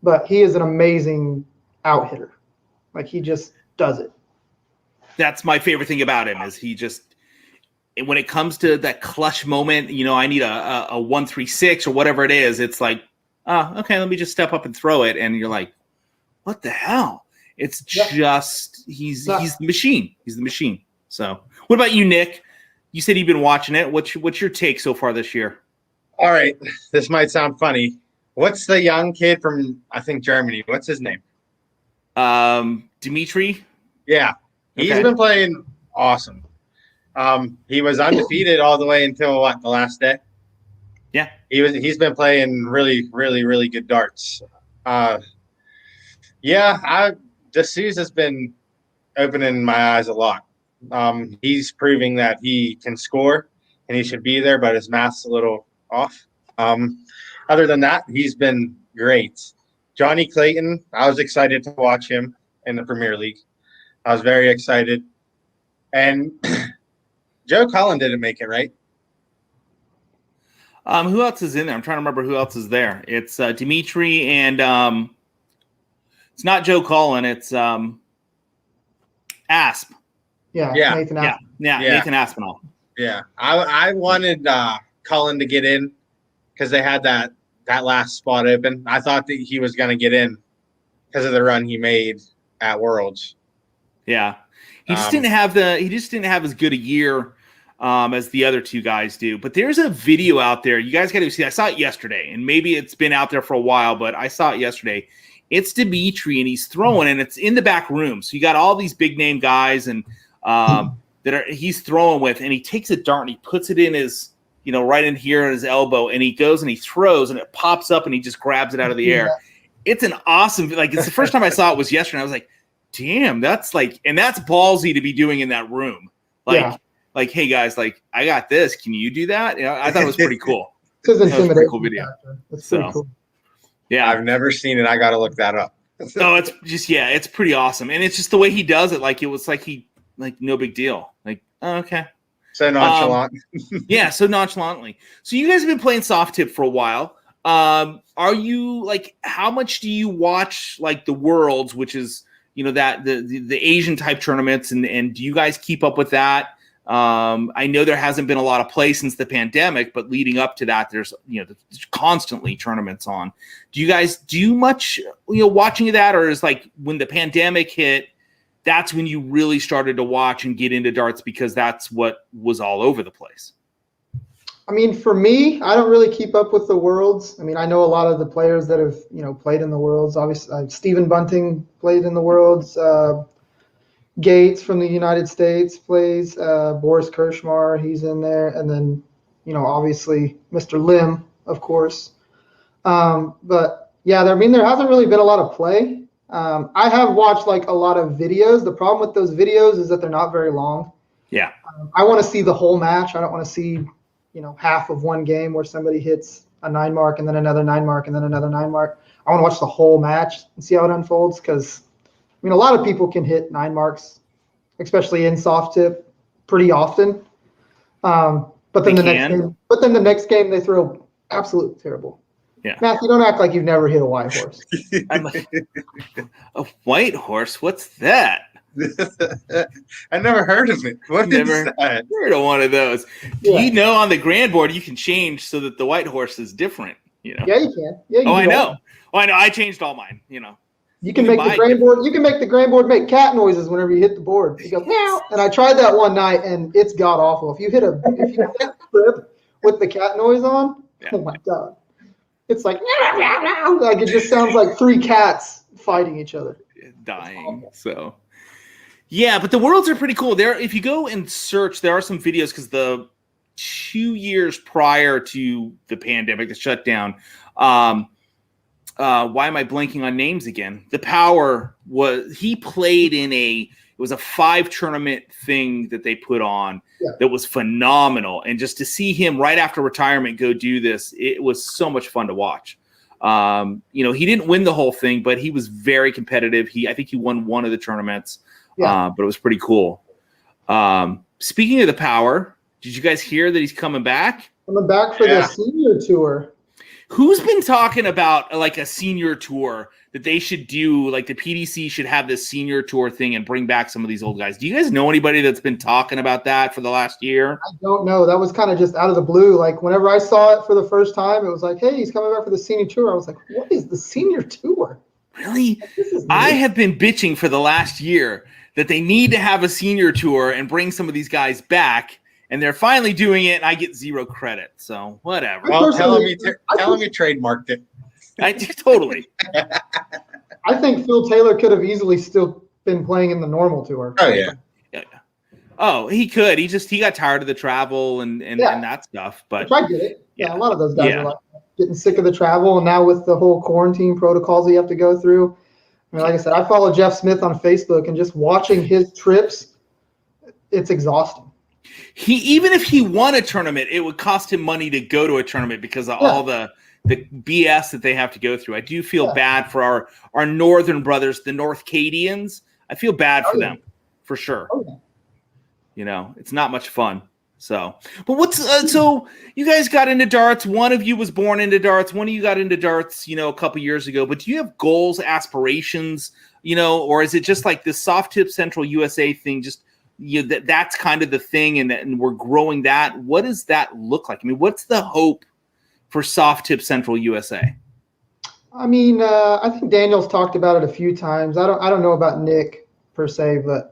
but he is an amazing out hitter. Like he just does it. That's my favorite thing about him is he just when it comes to that clutch moment, I need a 1-3-6 or whatever it is. It's like, oh, okay, let me just step up and throw it. And you're like, what the hell? It's just he's the machine. He's the machine. So, what about you, Nick? You said you've been watching it. What's your take so far this year? All right, this might sound funny. What's the young kid from, I think, Germany? What's his name? Dimitri. Yeah, he's been playing awesome. He was undefeated all the way until the last day. Yeah, he's been playing really, really, really good darts. The STCUS has been opening my eyes a lot. He's proving that he can score and he should be there, but his math's a little off. Other than that, he's been great. Johnny Clayton, I was excited to watch him in the Premier League. I was very excited. And Joe Cullen didn't make it, right? Who else is in there? I'm trying to remember who else is there. It's Dimitri and it's not Joe Cullen. It's Asp. Yeah. Nathan Asp. Nathan Aspinall. Yeah, I wanted Cullen to get in because they had that last spot open. I thought that he was going to get in because of the run he made at Worlds. Yeah, he just didn't have as good a year as the other two guys do. But there's a video out there. You guys got to see. I saw it yesterday, and maybe it's been out there for a while, but I saw it yesterday. It's Dimitri, and he's throwing, and it's in the back room. So you got all these big name guys, and he's throwing with, and he takes a dart and he puts it in his, right in here in his elbow, and he goes and he throws, and it pops up, and he just grabs it out of the air. It's an awesome, it's the first time I saw it was yesterday. I was like, damn, that's ballsy to be doing in that room. Like, hey guys, I got this. Can you do that? I thought it was pretty cool. It's a pretty cool video. That's pretty cool. Yeah, I've never seen it. I got to look that up. No, it's just it's pretty awesome, and it's just the way he does it. It was no big deal. Okay. So nonchalant. So nonchalantly. So you guys have been playing soft tip for a while. Are you how much do you watch the Worlds, which is that the Asian type tournaments, and do you guys keep up with that? I know there hasn't been a lot of play since the pandemic, but leading up to that, there's constantly tournaments on. Do you guys do much watching of that, or is when the pandemic hit, that's when you really started to watch and get into darts because that's what was all over the place? I mean, for me, I don't really keep up with the Worlds. I mean, I know a lot of the players that have played in the Worlds. Obviously, Stephen Bunting played in the Worlds. Gates from the United States plays. Boris Kirschmar, he's in there, and then obviously Mr. Lim, of course. But yeah, there hasn't really been a lot of play. I have watched a lot of videos. The problem with those videos is that they're not very long. Yeah. I want to see the whole match. I don't want to see half of one game where somebody hits a 9 mark and then another 9 mark and then another 9 mark. I want to watch the whole match and see how it unfolds because a lot of people can hit 9 marks, especially in soft tip, pretty often. But then the next game they throw absolutely terrible. Yeah. Matthew, don't act like you've never hit a white horse. I'm a white horse? What's that? I never heard of it. What is that? Heard of one of those. Yeah. On the grand board you can change so that the white horse is different. Yeah, you can. Yeah, I know. I know. I changed all mine. You can make the grand board. You can make the grand board make cat noises whenever you hit the board. You go meow. And I tried that one night, and it's god awful. If you hit a strip with the cat noise on, oh my god, it's like it just sounds like 3 cats fighting each other, dying. So yeah, but the Worlds are pretty cool. If you go and search, there are some videos because the 2 years prior to the pandemic, the shutdown. Why am I blanking on names again? The Power he played in it was a 5 tournament thing that they put on that was phenomenal. And just to see him right after retirement go do this, it was so much fun to watch. He didn't win the whole thing, but he was very competitive. I think he won one of the tournaments, but it was pretty cool. Speaking of the Power, did you guys hear that he's coming back? Coming back for the senior tour. Who's been talking about like a senior tour that they should do? Like the PDC should have this senior tour thing and bring back some of these old guys. Do you guys know anybody that's been talking about that for the last year? I don't know. That was kind of just out of the blue. Like whenever I saw it for the first time, it was like, hey, he's coming back for the senior tour. I was like, what is the senior tour? Really? Like, this is I new. have been bitching for the last year that they need to have a senior tour and bring some of these guys back. And they're finally doing it, and I get zero credit. So whatever. Well, tell him you trademarked it. I totally. I think Phil Taylor could have easily still been playing in the normal tour. Oh yeah. Oh, he could. He got tired of the travel and that stuff. But Which I get it. Yeah, a lot of those guys Yeah. are like getting sick of the travel, and now with the whole quarantine protocols that you have to go through. I mean, like I said, I follow Jeff Smith on Facebook, and just watching his trips, it's exhausting. even if he won a tournament, it would cost him money to go to a tournament because of all the BS that they have to go through. I do feel bad for our northern brothers, the Northcadians. I feel bad for them, for sure. Oh, yeah. You know, it's not much fun. So, but what's so you guys got into darts. One of you was born into darts. One of you got into darts, you know, a couple years ago. But do you have goals, aspirations, you know, or is it just like this Soft Tip Central USA thing? Just that's kind of the thing, and we're growing that. What does that look like? I mean, what's the hope for Soft Tip Central USA? I mean, I think Daniel's talked about it a few times. I don't know about Nick per se, but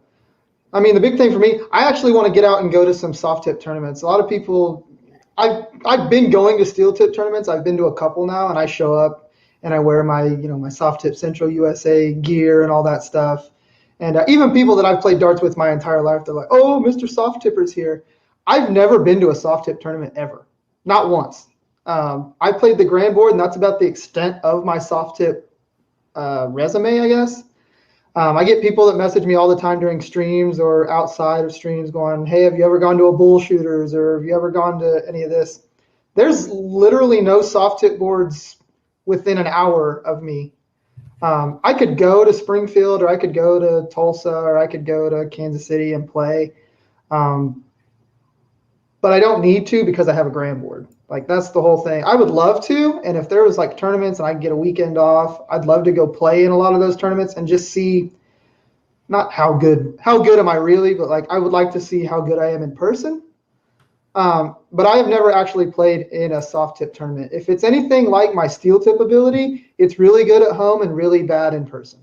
I mean, the big thing for me, I actually want to get out and go to some soft tip tournaments. A lot of people, I've been going to steel tip tournaments. I've been to a couple now, and I show up and I wear my, my Soft Tip Central USA gear and all that stuff. And even people that I've played darts with my entire life, they're like, "Oh, Mr. Soft Tipper's here." I've never been to a soft tip tournament ever, not once. I played the Grand Board, and that's about the extent of my soft tip resume, I guess. I get people that message me all the time during streams or outside of streams going, "Hey, have you ever gone to a bull shooters, or have you ever gone to any of this?" There's literally no soft tip boards within an hour of me. I could go to Springfield, or I could go to Tulsa, or I could go to Kansas City and play. But I don't need to because I have a Grand Board. Like, that's the whole thing. I would love to, and if there was like tournaments and I could get a weekend off, I'd love to go play in a lot of those tournaments and just see not how good am I really, but like I would like to see how good I am in person. But I have never actually played in a soft tip tournament. If it's anything like my steel tip ability, it's really good at home and really bad in person.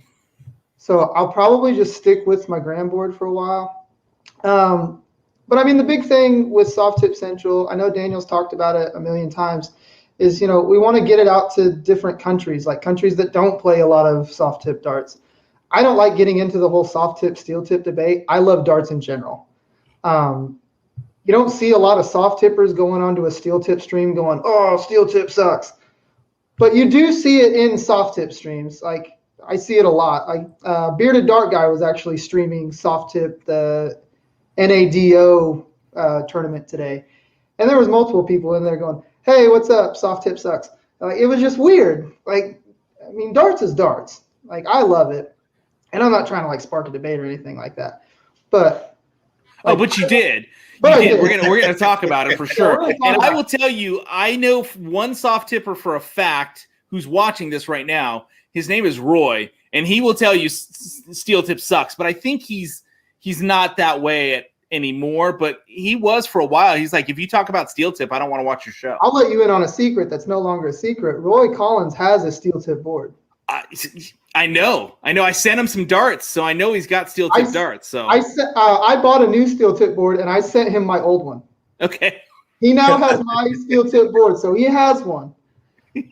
So I'll probably just stick with my Grand Board for a while. But I mean, the big thing with Soft Tip Central, I know Daniel's talked about it a million times, is, we want to get it out to different countries, like countries that don't play a lot of soft tip darts. I don't like getting into the whole soft tip, steel tip debate. I love darts in general. You don't see a lot of soft tippers going onto a steel tip stream going, "Oh, steel tip sucks." But you do see it in soft tip streams. Like, I see it a lot. Like, Bearded Dart Guy was actually streaming soft tip, the NADO tournament today, and there was multiple people in there going, "Hey, what's up? Soft tip sucks." It was just weird. Like, I mean, darts is darts. Like, I love it, and I'm not trying to like spark a debate or anything like that. But but you did. But You did. I did. We're gonna talk about it for sure. we're gonna talk And I about will tell you, I know one soft tipper for a fact who's watching this right now. His name is Roy, and he will tell you steel tip sucks. But I think he's not that way anymore, but he was for a while. He's like, "If you talk about steel tip, I don't want to watch your show." I'll let you in on a secret that's no longer a secret. Roy Collins has a steel tip board. I know. I sent him some darts, so I know he's got steel tip darts. So I bought a new steel tip board, and I sent him my old one. Okay. He now has my steel tip board, so he has one.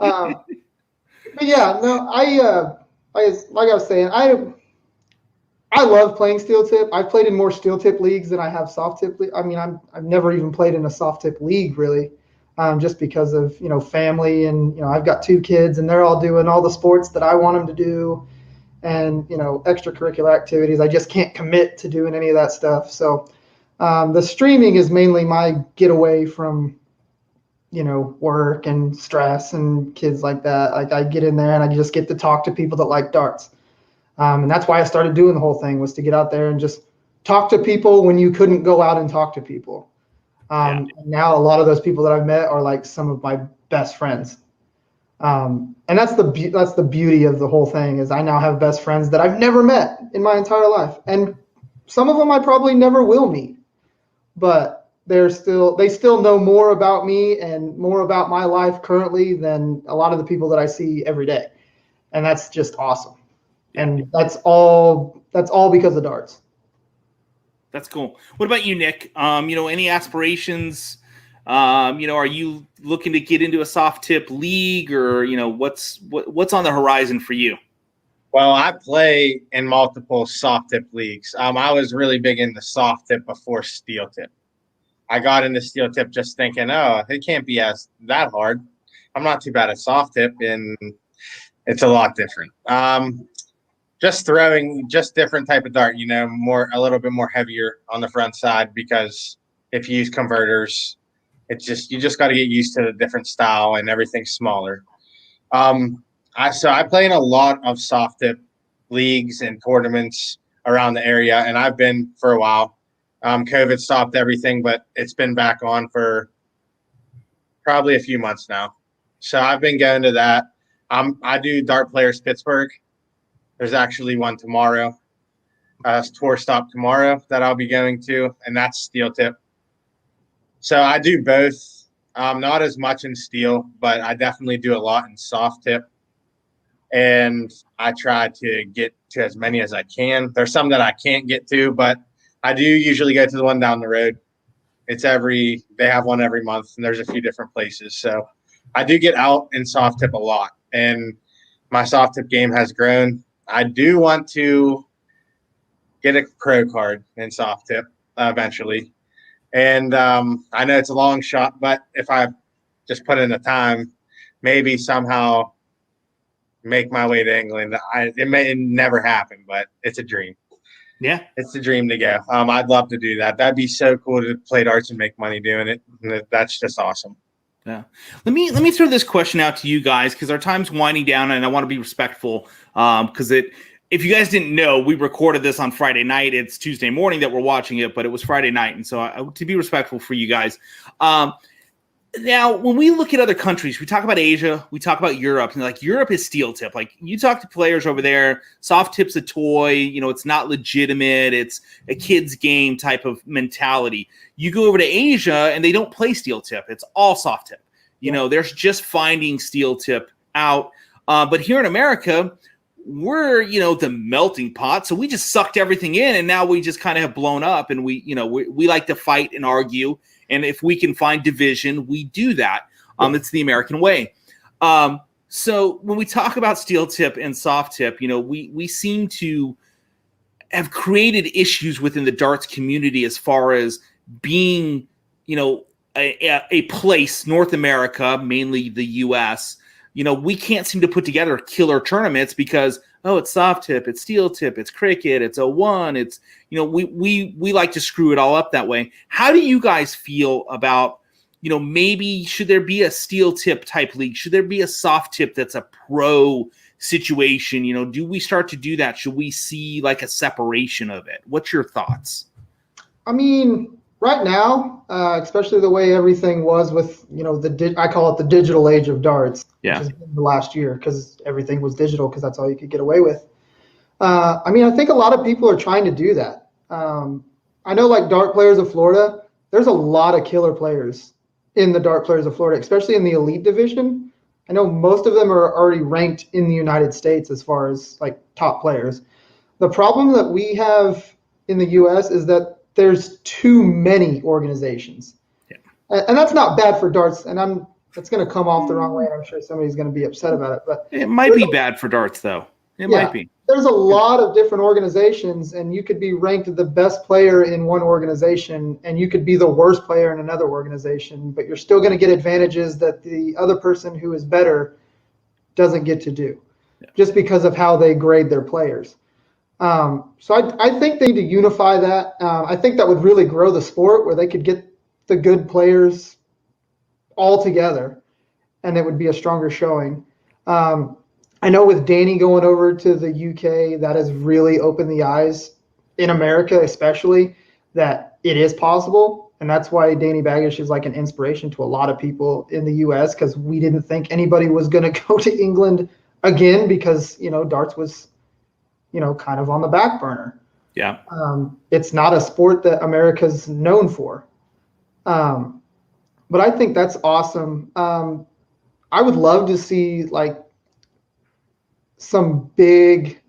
But yeah, no, like I was saying, I love playing steel tip. I've played in more steel tip leagues than I have soft tip. I mean, I've never even played in a soft tip league really, just because of family, and I've got 2 kids and they're all doing all the sports that I want them to do, and extracurricular activities. I just can't commit to doing any of that stuff. So the streaming is mainly my getaway from work and stress and kids like that. Like, I get in there and I just get to talk to people that like darts. And that's why I started doing the whole thing, was to get out there and just talk to people when you couldn't go out and talk to people. Now a lot of those people that I've met are like some of my best friends. And that's the beauty of the whole thing is I now have best friends that I've never met in my entire life, and some of them I probably never will meet, but they still know more about me and more about my life currently than a lot of the people that I see every day, and that's just awesome. And that's all because of darts. That's cool. What about you, Nick? Any aspirations? Are you looking to get into a soft tip league, or what's on the horizon for you? Well, I play in multiple soft tip leagues. I was really big into soft tip before steel tip. I got into steel tip just thinking, oh, it can't be that hard. I'm not too bad at soft tip, and it's a lot different. Just throwing just different type of dart, a little bit more heavier on the front side, because if you use converters, you just got to get used to the different style, and everything's smaller. I play in a lot of soft tip leagues and tournaments around the area, and I've been for a while. COVID stopped everything, but it's been back on for probably a few months now. So I've been going to that. I do Dart Players Pittsburgh. There's actually one tomorrow, tour stop tomorrow that I'll be going to, and that's steel tip. So I do both. Not as much in steel, but I definitely do a lot in soft tip. And I try to get to as many as I can. There's some that I can't get to, but I do usually go to the one down the road. They have one every month, and there's a few different places. So I do get out in soft tip a lot, and my soft tip game has grown. I do want to get a pro card in soft tip eventually. And I know it's a long shot, but if I just put in the time, maybe somehow make my way to England. It may never happen, but it's a dream. Yeah, it's a dream to go. I'd love to do that. That'd be so cool to play darts and make money doing it. That's just awesome. Yeah. Let me throw this question out to you guys, because our time's winding down, and I want to be respectful. Because if you guys didn't know, we recorded this on Friday night. It's Tuesday morning that we're watching it, but it was Friday night, and so to be respectful for you guys. Now, when we look at other countries, we talk about Asia, we talk about Europe, and like Europe is steel tip. Like you talk to players over there, soft tip's a toy, it's not legitimate, it's a kid's game type of mentality. You go over to Asia and they don't play steel tip. It's all soft tip. They're just finding steel tip out. But here in America, we're, the melting pot. So we just sucked everything in, and now we just kind of have blown up, and we like to fight and argue. And if we can find division, we do that. It's the American way. So when we talk about steel tip and soft tip, we seem to have created issues within the darts community as far as being, a place, North America, mainly the U.S., we can't seem to put together killer tournaments because, it's soft tip, it's steel tip, it's cricket, it's 01, it's, we like to screw it all up that way. How do you guys feel about, maybe should there be a steel tip type league? Should there be a soft tip that's a pro situation? Do we start to do that? Should we see like a separation of it? What's your thoughts? I mean, right now, especially the way everything was with, I call it the digital age of darts. Yeah. Which has been the last year, because everything was digital, because that's all you could get away with. I think a lot of people are trying to do that. I know, like Dart Players of Florida, there's a lot of killer players in the Dart Players of Florida, especially in the elite division. I know most of them are already ranked in the United States as far as like top players. The problem that we have in the U.S. is that there's too many organizations. Yeah. And that's not bad for darts, and it's going to come off the wrong way, and I'm sure somebody's going to be upset about it. But it might be bad for darts, though. It might be. There's a lot of different organizations, and you could be ranked the best player in one organization, and you could be the worst player in another organization, but you're still going to get advantages that the other person who is better doesn't get to do, just because of how they grade their players. So I think they need to unify that. I think that would really grow the sport, where they could get the good players all together, and it would be a stronger showing. I know with Danny going over to the UK, that has really opened the eyes in America, especially, that it is possible. And that's why Danny Baggish is like an inspiration to a lot of people in the US, because we didn't think anybody was going to go to England again because, darts was, kind of on the back burner. Yeah. It's not a sport that America's known for. But I think that's awesome. I would love to see like some big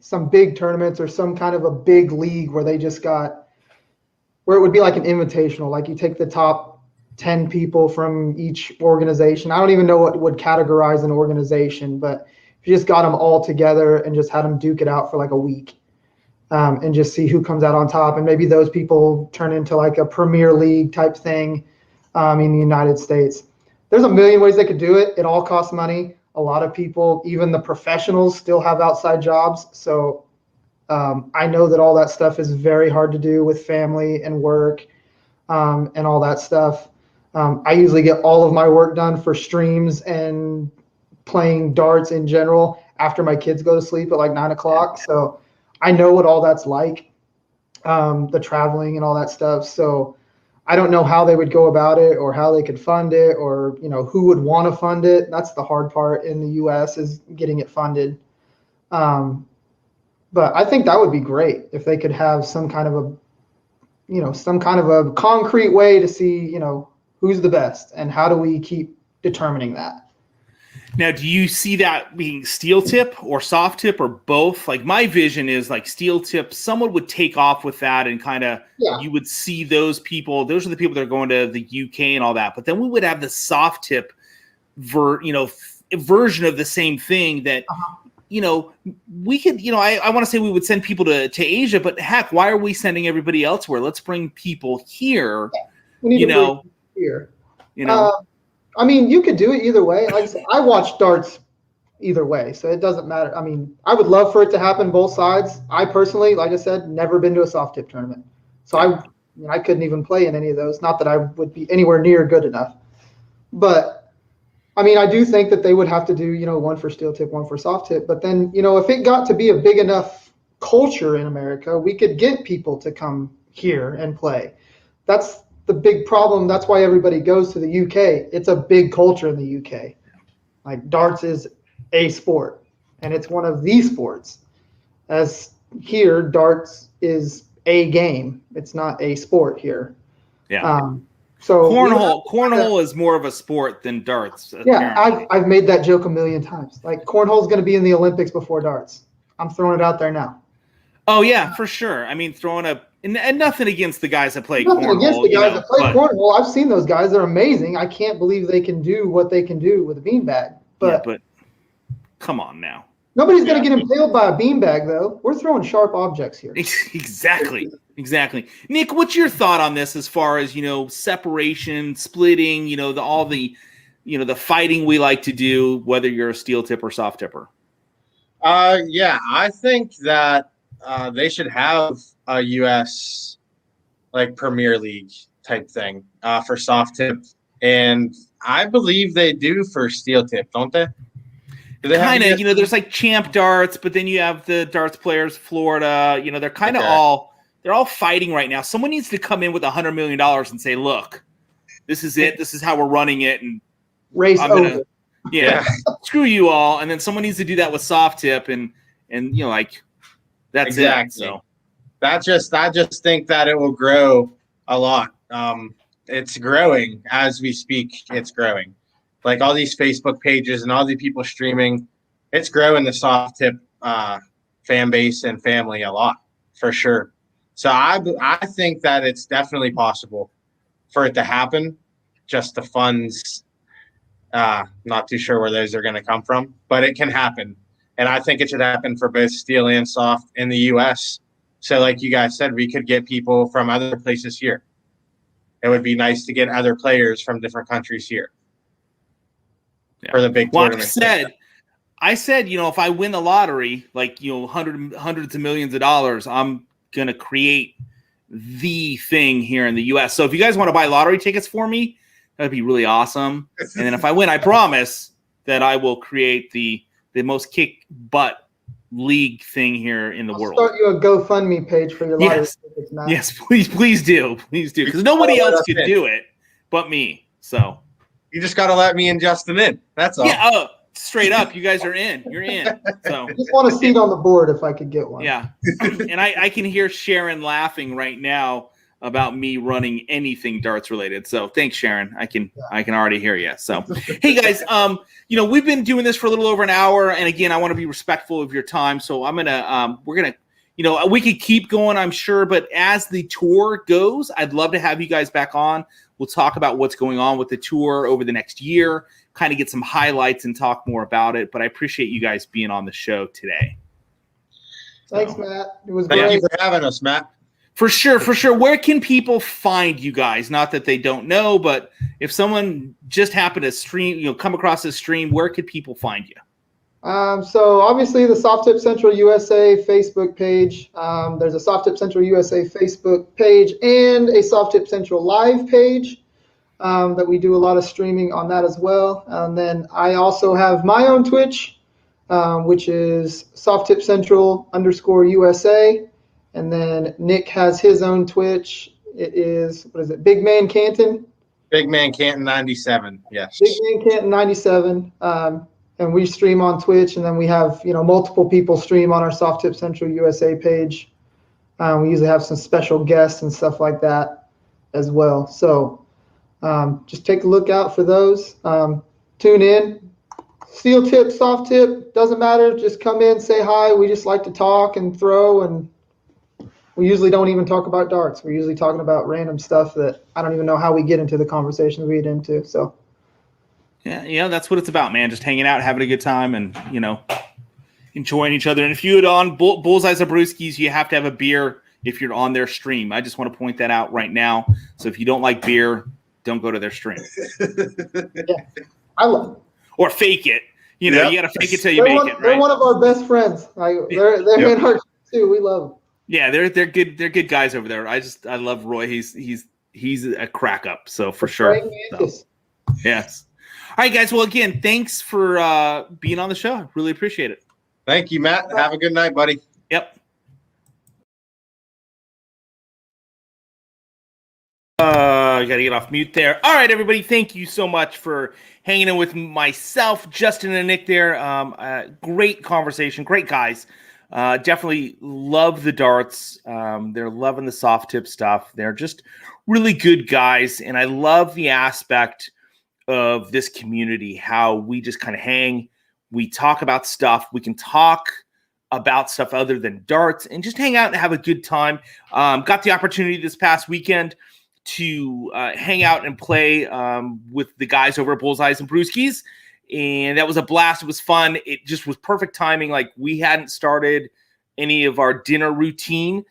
tournaments or some kind of a big league where it would be like an invitational, like you take the top 10 people from each organization. I don't even know what would categorize an organization, but if you just got them all together and just had them duke it out for like a week, and just see who comes out on top, and maybe those people turn into like a Premier League type thing in the United States. There's a million ways they could do it. It all costs money. A lot of people, even the professionals, still have outside jobs. So I know that all that stuff is very hard to do with family and work and all that stuff. I usually get all of my work done for streams and playing darts in general after my kids go to sleep at like 9 o'clock. So I know what all that's like, the traveling and all that stuff. So I don't know how they would go about it or how they could fund it or, who would want to fund it. That's the hard part in the US is getting it funded. But I think that would be great if they could have some kind of a concrete way to see, who's the best and how do we keep determining that. Now, do you see that being steel tip or soft tip or both? Like my vision is like steel tip, someone would take off with that and kind of, you would see those people. Those are the people that are going to the UK and all that. But then we would have the soft tip version of the same thing that, we could, I want to say we would send people to Asia, but heck, why are we sending everybody elsewhere? Let's bring people here, We need to bring here. I mean, you could do it either way. Like I said, I watch darts either way, so it doesn't matter. I mean, I would love for it to happen both sides. I personally, like I said, never been to a soft tip tournament, so I couldn't even play in any of those. Not that I would be anywhere near good enough, but I mean, I do think that they would have to do, one for steel tip, one for soft tip. But then, if it got to be a big enough culture in America, we could get people to come here and play. That's the big problem. That's why everybody goes to the UK. It's a big culture in the UK. Like darts is a sport, and it's one of the sports. As here, darts is a game. It's not a sport here. Yeah. So cornhole is more of a sport than darts. Yeah, I've made that joke a million times. Like cornhole is going to be in the Olympics before darts. I'm throwing it out there now. Oh yeah, for sure. I mean, and nothing against the guys that play cornhole. Nothing against the guys that play cornhole. I've seen those guys. They're amazing. I can't believe they can do what they can do with a beanbag. But come on now. Nobody's going to get impaled by a beanbag, though. We're throwing sharp objects here. Exactly. Nick, what's your thought on this as far as, separation, splitting, the fighting we like to do, whether you're a steel tip or soft tipper? Yeah, I think that they should have a U.S. like Premier League type thing for soft tip, and I believe they do for steel tip, don't they? Kind of, there's like Champ Darts, but then you have the Darts Players Florida. They're kind of all fighting right now. Someone needs to come in with $100 million and say, "Look, this is it. This is how we're running it." And race over. Yeah, screw you all. And then someone needs to do that with soft tip, and that's exactly. It. So I just think that it will grow a lot. It's growing as we speak. It's growing. Like all these Facebook pages and all the people streaming, it's growing the soft tip fan base and family a lot for sure. So I think that it's definitely possible for it to happen. Just the funds, not too sure where those are going to come from, but it can happen. And I think it should happen for both steel and soft in the U.S. So like you guys said, we could get people from other places here. It would be nice to get other players from different countries here. Yeah. For the big tournament. I said, if I win the lottery, like, hundreds of millions of dollars, I'm going to create the thing here in the U.S. So if you guys want to buy lottery tickets for me, that'd be really awesome. And then if I win, I promise that I will create the most kick butt league thing here in the I'll world. start you a GoFundMe page for your lottery Yes. tickets, Matt. Yes, please do, because nobody else could do it but me. So You just got to let me and Justin in. That's all. yeah, straight up, you guys are in. You're in. So I just want a seat on the board if I could get one. yeah, and I can hear Sharon laughing right now about me running anything darts related. So thanks, Sharon. I can already hear you. So hey guys, we've been doing this for a little over an hour, and again, I want to be respectful of your time. So we're gonna, we could keep going, I'm sure, but as the tour goes, I'd love to have you guys back on. We'll talk about what's going on with the tour over the next year, kind of get some highlights and talk more about it. But I appreciate you guys being on the show today. Thanks, Matt. It was Thank great. you for having us, Matt. For sure. Where can people find you guys? Not that they don't know, but if someone just happened to stream, come across this stream, where could people find you? So obviously the Soft Tip Central USA Facebook page. There's a Soft Tip Central USA Facebook page and a Soft Tip Central Live page that we do a lot of streaming on that as well. And then I also have my own Twitch, which is Soft Tip Central _USA. And then Nick has his own Twitch. It is, Big Man Canton? Big Man Canton 97, yes. Big Man Canton 97. And we stream on Twitch, and then we have, multiple people stream on our Soft Tip Central USA page. We usually have some special guests and stuff like that as well. So just take a look out for those. Tune in. Steel tip, soft tip, doesn't matter. Just come in, say hi. We just like to talk and throw, and we usually don't even talk about darts. We're usually talking about random stuff that I don't even know how we get into the conversations we get into. So. Yeah, that's what it's about, man. Just hanging out, having a good time, and enjoying each other. And if you're on Bullseyes or Brewskis, you have to have a beer if you're on their stream. I just want to point that out right now. So if you don't like beer, don't go to their stream. Yeah, I love it. Or fake it. You got to fake it till you make it. Right? They're one of our best friends. They're in our too. We love them. Yeah, they're good. They're good guys over there. I love Roy. He's a crack up. So for sure. So, yes. All right, guys. Well, again, thanks for being on the show. I really appreciate it. Thank you, Matt. Have a good night, buddy. Yep. I got to get off mute there. All right, everybody. Thank you so much for hanging in with myself, Justin, and Nick there. Great conversation. Great guys. Definitely love the darts. They're loving the soft tip stuff. They're just really good guys. And I love the aspect of this community, how we just kind of hang, we talk about stuff, we can talk about stuff other than darts and just hang out and have a good time. Got the opportunity this past weekend to hang out and play with the guys over at Bullseyes and Brewskis, and that was a blast. It was fun. It just was perfect timing. Like, we hadn't started any of our dinner routine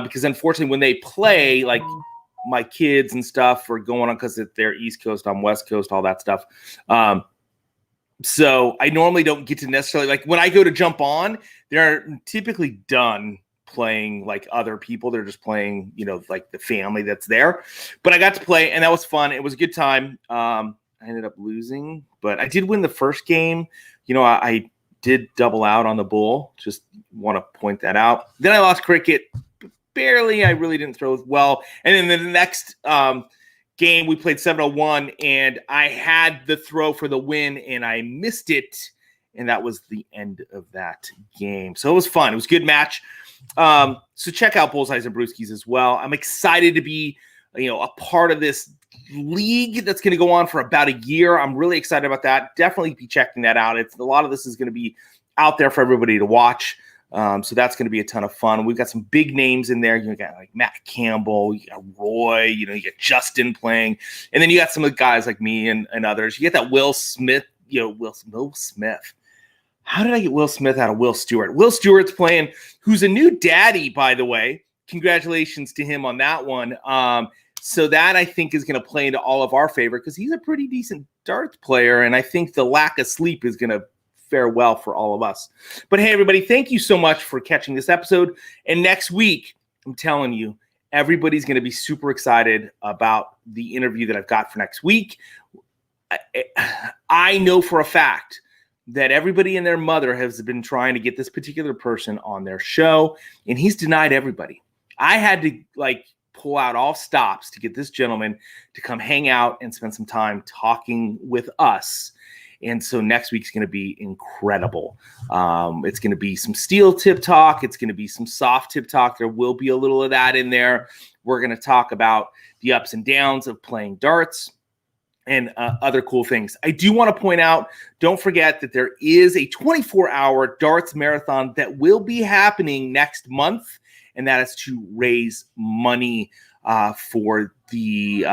because unfortunately when they play, like, my kids and stuff are going on because they're East Coast, I'm West Coast, all that stuff. So I normally don't get to necessarily, like, when I go to jump on, they're typically done playing like other people. They're just playing, like the family that's there. But I got to play, and that was fun. It was a good time. I ended up losing, but I did win the first game. I did double out on the bull. Just want to point that out. Then I lost cricket. Barely. I really didn't throw well. And then the next game, we played 701, and I had the throw for the win, and I missed it, and that was the end of that game. So it was fun. It was a good match. So check out Bullseyes and Brewskis as well. I'm excited to be, a part of this league that's going to go on for about a year. I'm really excited about that. Definitely be checking that out. A lot of this is going to be out there for everybody to watch. So that's going to be a ton of fun. We've got some big names in there. You got like Matt Campbell, you got Roy, you got Justin playing, and then you got some of the guys like me and others. You get that Will Smith, Will Smith. How did I get Will Smith out of Will Stewart? Will Stewart's playing, who's a new daddy, by the way. Congratulations to him on that one. So that, I think, is going to play into all of our favor because he's a pretty decent darts player, and I think the lack of sleep is going to fare well for all of us. But hey, everybody, thank you so much for catching this episode. And next week, I'm telling you, everybody's going to be super excited about the interview that I've got for next week. I know for a fact that everybody and their mother has been trying to get this particular person on their show, and he's denied everybody. I had to pull out all stops to get this gentleman to come hang out and spend some time talking with us. And so next week's going to be incredible. It's going to be some steel tip talk. It's going to be some soft tip talk. There will be a little of that in there. We're going to talk about the ups and downs of playing darts and other cool things. I do want to point out, don't forget that there is a 24-hour darts marathon that will be happening next month, and that is to raise money for the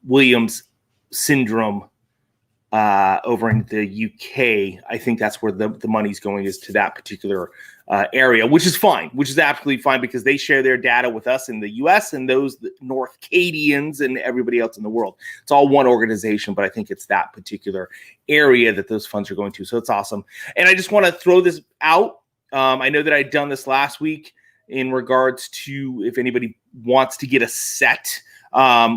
Williams syndrome over in the UK. I think that's where the money's going, is to that particular area, which is fine, which is absolutely fine, because they share their data with us in the US and those North Cadians and everybody else in the world. It's all one organization, but I think it's that particular area that those funds are going to. So it's awesome. And I just want to throw this out. I know that I'd done this last week in regards to if anybody wants to get a set.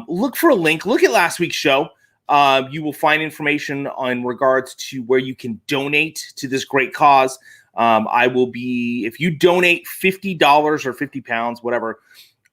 Look for a link. Look at last week's show. You will find information in regards to where you can donate to this great cause. I will be, if you donate $50 or 50 pounds, whatever,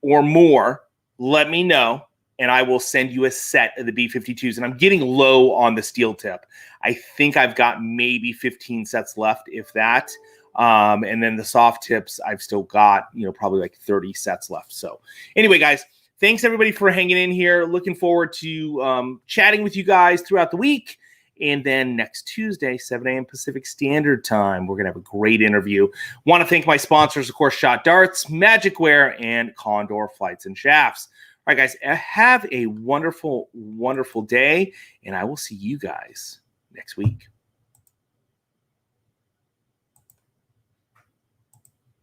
or more, let me know, and I will send you a set of the B-52s. And I'm getting low on the steel tip. I think I've got maybe 15 sets left, if that. And then the soft tips, I've still got, probably like 30 sets left. So anyway, guys, thanks everybody for hanging in here. Looking forward to chatting with you guys throughout the week. And then next Tuesday, 7 a.m. Pacific Standard Time, we're going to have a great interview. Want to thank my sponsors, of course, Shot Darts, Magicwear, and Condor Flights and Shafts. All right, guys, have a wonderful, wonderful day, and I will see you guys next week.